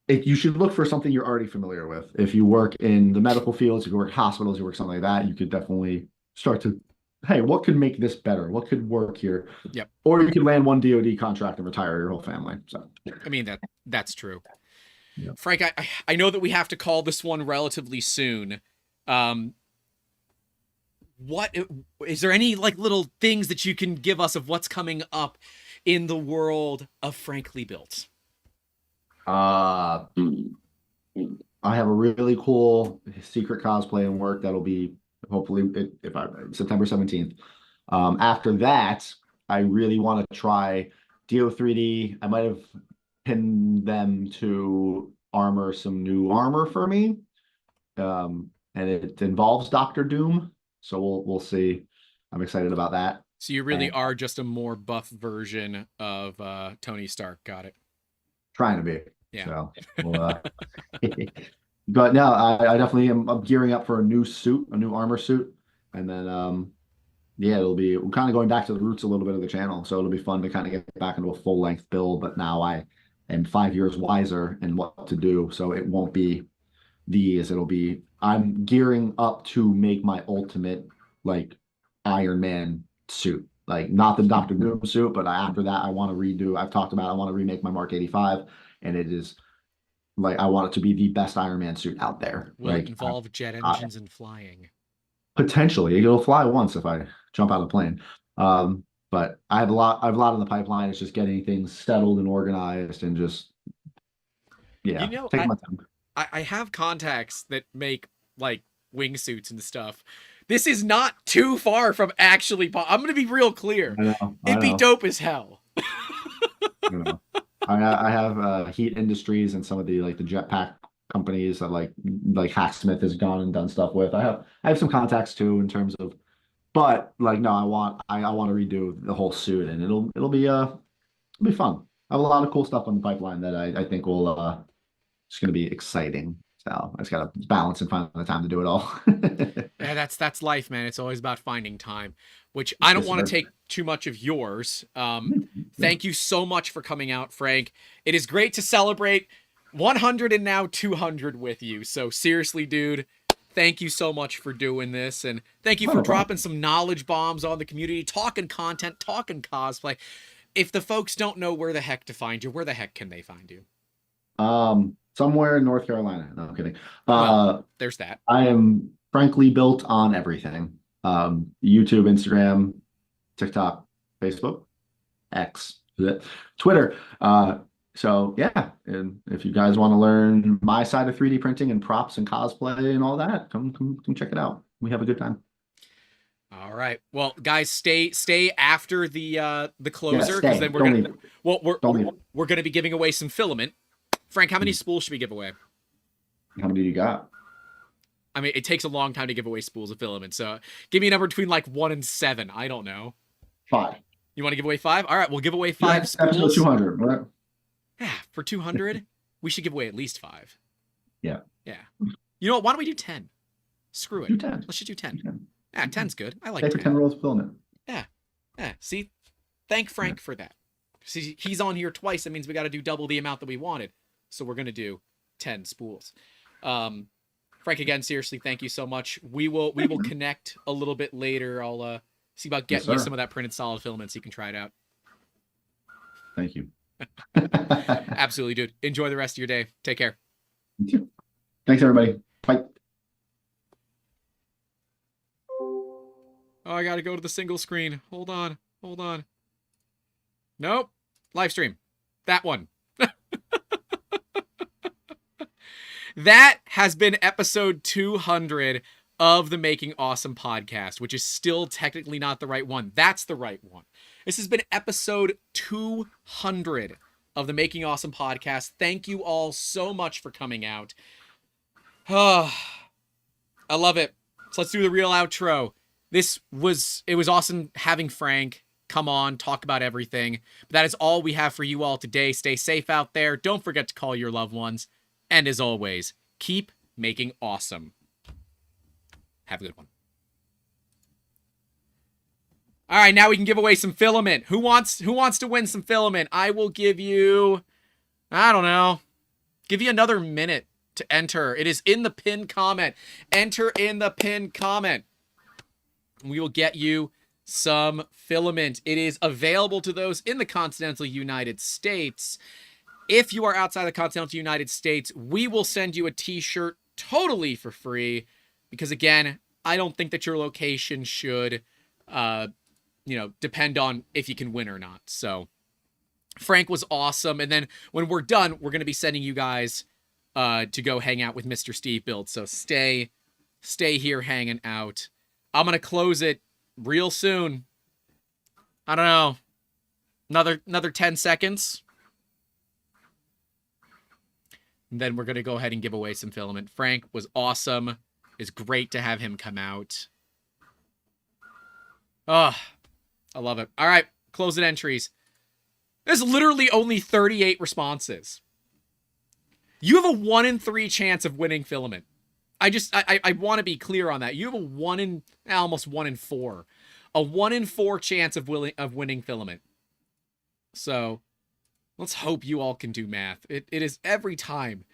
you should look for something you're already familiar with. If you work in the medical fields, if you work hospitals, you work something like that, you could definitely start to, hey, what could make this better? What could work here? Yep. Or you could land one DoD contract and retire your whole family. So, I mean that's true. yeah. Frank, I know that we have to call this one relatively soon. Um, what is there any like little things that you can give us of what's coming up in the world of Frankly Built? Uh, I have a really cool secret cosplay and work that'll be hopefully if I September 17th. After that, I really want to try Do3D. I might have pinned them to armor some new armor for me. And it involves Doctor Doom. So we'll see. I'm excited about that. So you really And are just a more buff version of Tony Stark. Got it. trying to be. Yeah. So we'll but no, I definitely am I'm gearing up for a new suit, a new armor suit. And then yeah, we're kind of going back to the roots a little bit of the channel. So it'll be fun to kind of get back into a full length build. But now I am 5 years wiser in what to do. So it won't be it'll be I'm gearing up to make my ultimate like Iron Man suit. Like not the Doctor Doom suit, but after that I want to redo. I've talked about I want to remake my Mark 85, and it is like I want it to be the best Iron Man suit out there. Will it Like involve jet engines and flying? potentially it'll fly once if I jump out of the plane. But I have a lot in the pipeline. It's just getting things settled and organized and just You yeah, know, taking my time. I have contacts that make like wingsuits and stuff. This is not too far from actually. I'm gonna be real clear. I know, I It'd be know, dope as hell. I know. I have Heat Industries and some of the like the jetpack companies that like Hacksmith has gone and done stuff with. I have some contacts too in terms of, but like no, I want to redo the whole suit, and it'll be fun. I have a lot of cool stuff on the pipeline that I think will it's going to be exciting. So I just got to balance and find the time to do it all. Yeah, that's life, man. It's always about finding time, which I don't Yes, want to sir. take too much of yours. Thank you so much for coming out, Frank. It is great to celebrate 100 and now 200 with you. So seriously, dude, thank you so much for doing this, and thank you Oh, for no problem. dropping some knowledge bombs on the community, talking content, talking cosplay. If the folks don't know where the heck to find you, where the heck can they find you? Somewhere in North Carolina. No, I'm kidding. Well, Uh, there's that. I am frankly built on everything. YouTube, Instagram, TikTok, Facebook, X, Twitter. So yeah, and if you guys want to learn my side of 3D printing and props and cosplay and all that, come check it out. We have a good time. All right. Well, guys, stay after the Yeah, closer, because stay. then we're Don't gonna leave. well Don't leave. we're gonna be giving away some filament. Frank, how many spools should we give away? How many do you got? I mean, it takes a long time to give away spools of filament, so give me a number between like 1 and 7. I don't know. 5. You want to give away 5? All right, we'll give away Yeah, 5 episode spools. 200. Right? Yeah, for 200, we should give away at least 5. Yeah. Yeah. You know what? Why don't we do 10? Screw it. Do 10. Let's just do 10. Do 10. Yeah, 10's good. I like Stay for 10. 10 rolls of filament. Yeah. Yeah. See, thank Frank for that. See, he's on here twice. That means we got to do double the amount that we wanted. So we're gonna do 10 spools. Frank, Frank, again, seriously, thank you so much. We will connect a little bit later. I'll see about getting you some of that printed solid filament so you can try it out. Thank you. Absolutely, dude. Enjoy the rest of your day. Take care. Thanks, everybody. Bye. Oh, I gotta go to the single screen. Hold on. Nope. Live stream. That one. That has been episode 200 of the Making Awesome podcast, which is still technically not the right one. That's the right one. This has been episode 200 of the Making Awesome podcast. Thank you all so much for coming out. I love it. So let's do the real outro. It was awesome having Frank come on, talk about everything. But that is all we have for you all today. Stay safe out there. Don't forget to call your loved ones. And as always, keep making awesome. Have a good one. All right, now we can give away some filament. Who wants to win some filament? I will give you, I don't know, give you another minute to enter. It is in the pinned comment. Enter in the pinned comment. We will get you some filament. It is available to those in the continental United States. If you are outside the continental United States, we will send you a t-shirt totally for free. Because again, I don't think that your location should, depend on if you can win or not. So Frank was awesome. And then when we're done, we're going to be sending you guys to go hang out with Mr. Steve Build. So stay here hanging out. I'm going to close it real soon. I don't know. Another 10 seconds. And then we're going to go ahead and give away some filament. Frank was awesome. It's great to have him come out. Oh, I love it. All right, closing entries. There's literally only 38 responses. You have a 1 in 3 chance of winning filament. I want to be clear on that. You have a almost 1 in 4. A 1 in 4 chance of winning filament. So let's hope you all can do math. It is every time.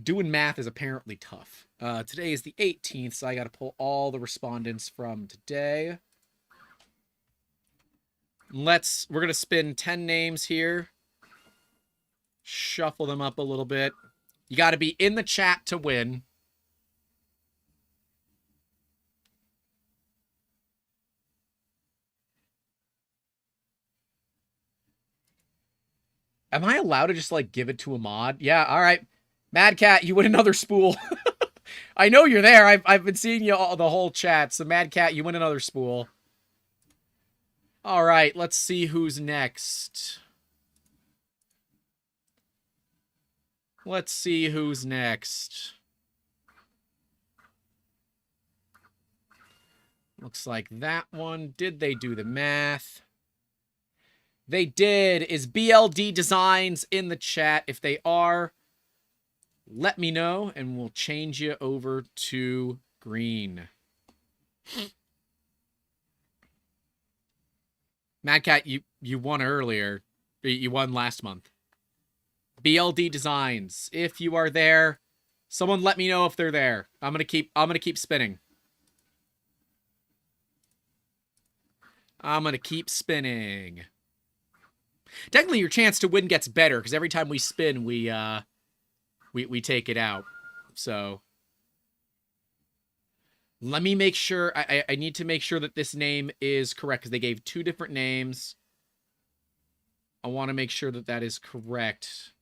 Doing math is apparently tough. Today is the 18th, so I got to pull all the respondents from today. We're going to spin 10 names here. Shuffle them up a little bit. You got to be in the chat to win. Am I allowed to just, give it to a mod? Yeah, all right. Mad Cat, you win another spool. I know you're there. I've been seeing you the whole chat. So, Mad Cat, you win another spool. All right, let's see who's next. Looks like that one. Did they do the math? They did. Is BLD Designs in the chat? If they are, let me know, and we'll change you over to green. Mad Cat, you won earlier. You won last month. BLD Designs. If you are there, someone let me know if they're there. I'm gonna keep spinning. Technically, your chance to win gets better because every time we spin, we take it out. So let me make sure. I need to make sure that this name is correct because they gave 2 different names. I want to make sure that that is correct.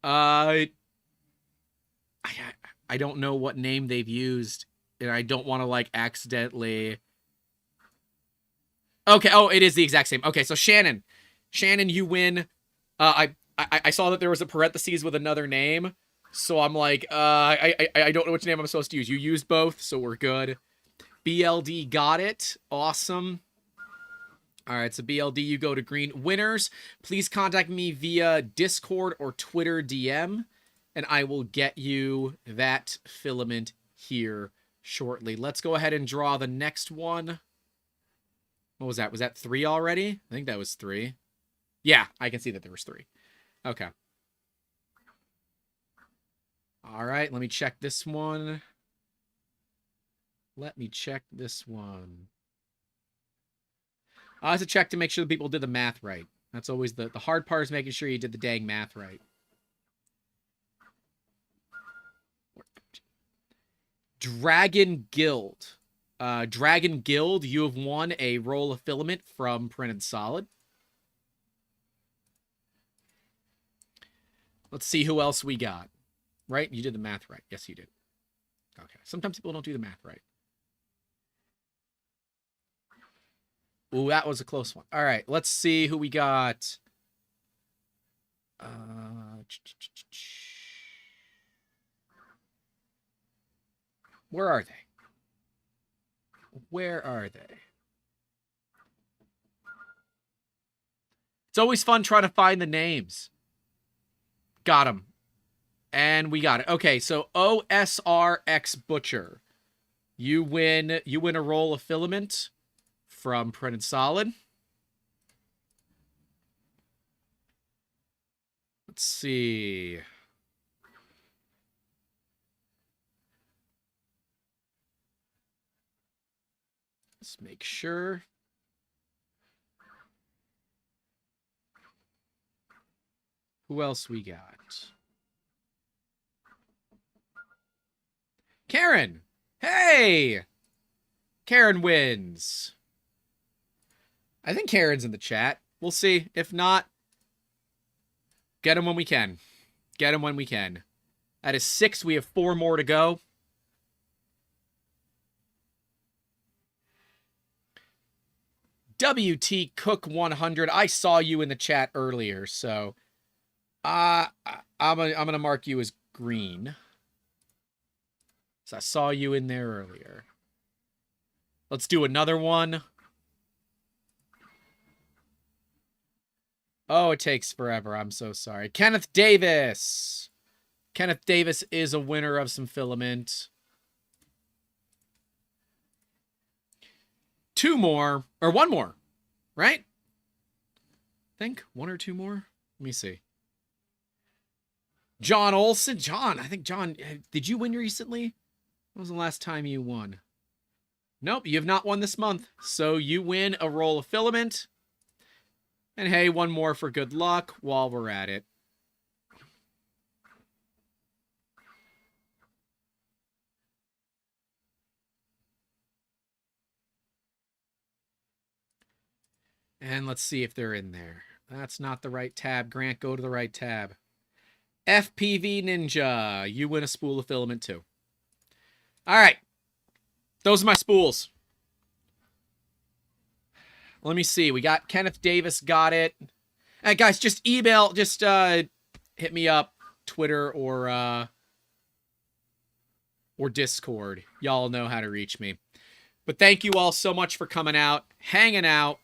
I don't know what name they've used, and I don't want to accidentally. Okay, oh, it is the exact same. Okay, so Shannon, you win. I saw that there was a parentheses with another name, so I'm like, I don't know which name I'm supposed to use. You used both, so we're good. BLD got it. Awesome. All right, so BLD, you go to green. Winners, please contact me via Discord or Twitter DM, and I will get you that filament here shortly. Let's go ahead and draw the next one. What was that? Was that 3 already? I think that was 3. Yeah, I can see that there was 3. Okay. All right, let me check this one. Let me check this one. I have to check to make sure the people did the math right. That's always the hard part, is making sure you did the dang math right. Dragon Guild. Dragon Guild, you have won a roll of filament from Printed Solid. Let's see who else we got. Right? You did the math right. Yes, you did. Okay. Sometimes people don't do the math right. Ooh, that was a close one. All right. Let's see who we got. Where are they? Where are they? It's always fun trying to find the names. Got them. And we got it. Okay, so OSRX Butcher. You win a roll of filament from Printed Solid. Let's see. Let's make sure. Who else we got? Karen! Hey! Karen wins. I think Karen's in the chat. We'll see. If not, get him when we can. Get him when we can. That is 6. We have 4 more to go. WT Cook 100. I saw you in the chat earlier, so I'm gonna mark you as green. So I saw you in there earlier. Let's do another one. Oh, it takes forever. I'm so sorry. Kenneth Davis. Kenneth Davis is a winner of some filament. 2 more, or 1 more, right? I think 1 or 2 more. Let me see. John Olson. John, I think John, did you win recently? When was the last time you won? Nope, you have not won this month. So you win a roll of filament. And hey, 1 more for good luck while we're at it. And let's see if they're in there. That's not the right tab. Grant, go to the right tab. FPV Ninja. You win a spool of filament too. All right. Those are my spools. Let me see. We got Kenneth Davis. Got it. And guys, just email. Just hit me up. Twitter or Discord. Y'all know how to reach me. But thank you all so much for coming out, hanging out,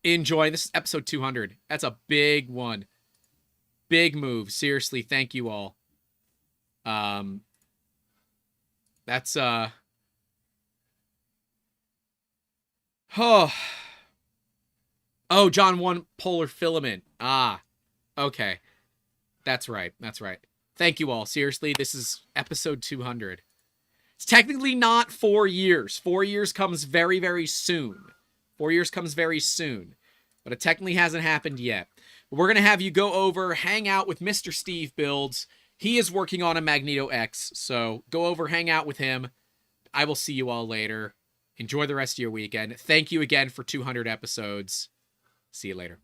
enjoying. This is episode 200. That's a big one. Big move. Seriously, thank you all. That's oh, John won polar filament. Ah, okay. That's right. That's right. Thank you all. Seriously, this is episode 200. It's technically not 4 years. 4 years comes very, very soon. 4 years comes very soon. But it technically hasn't happened yet. But we're going to have you go over, hang out with Mr. Steve Builds. He is working on a Magneto X, so go over, hang out with him. I will see you all later. Enjoy the rest of your weekend. Thank you again for 200 episodes. See you later.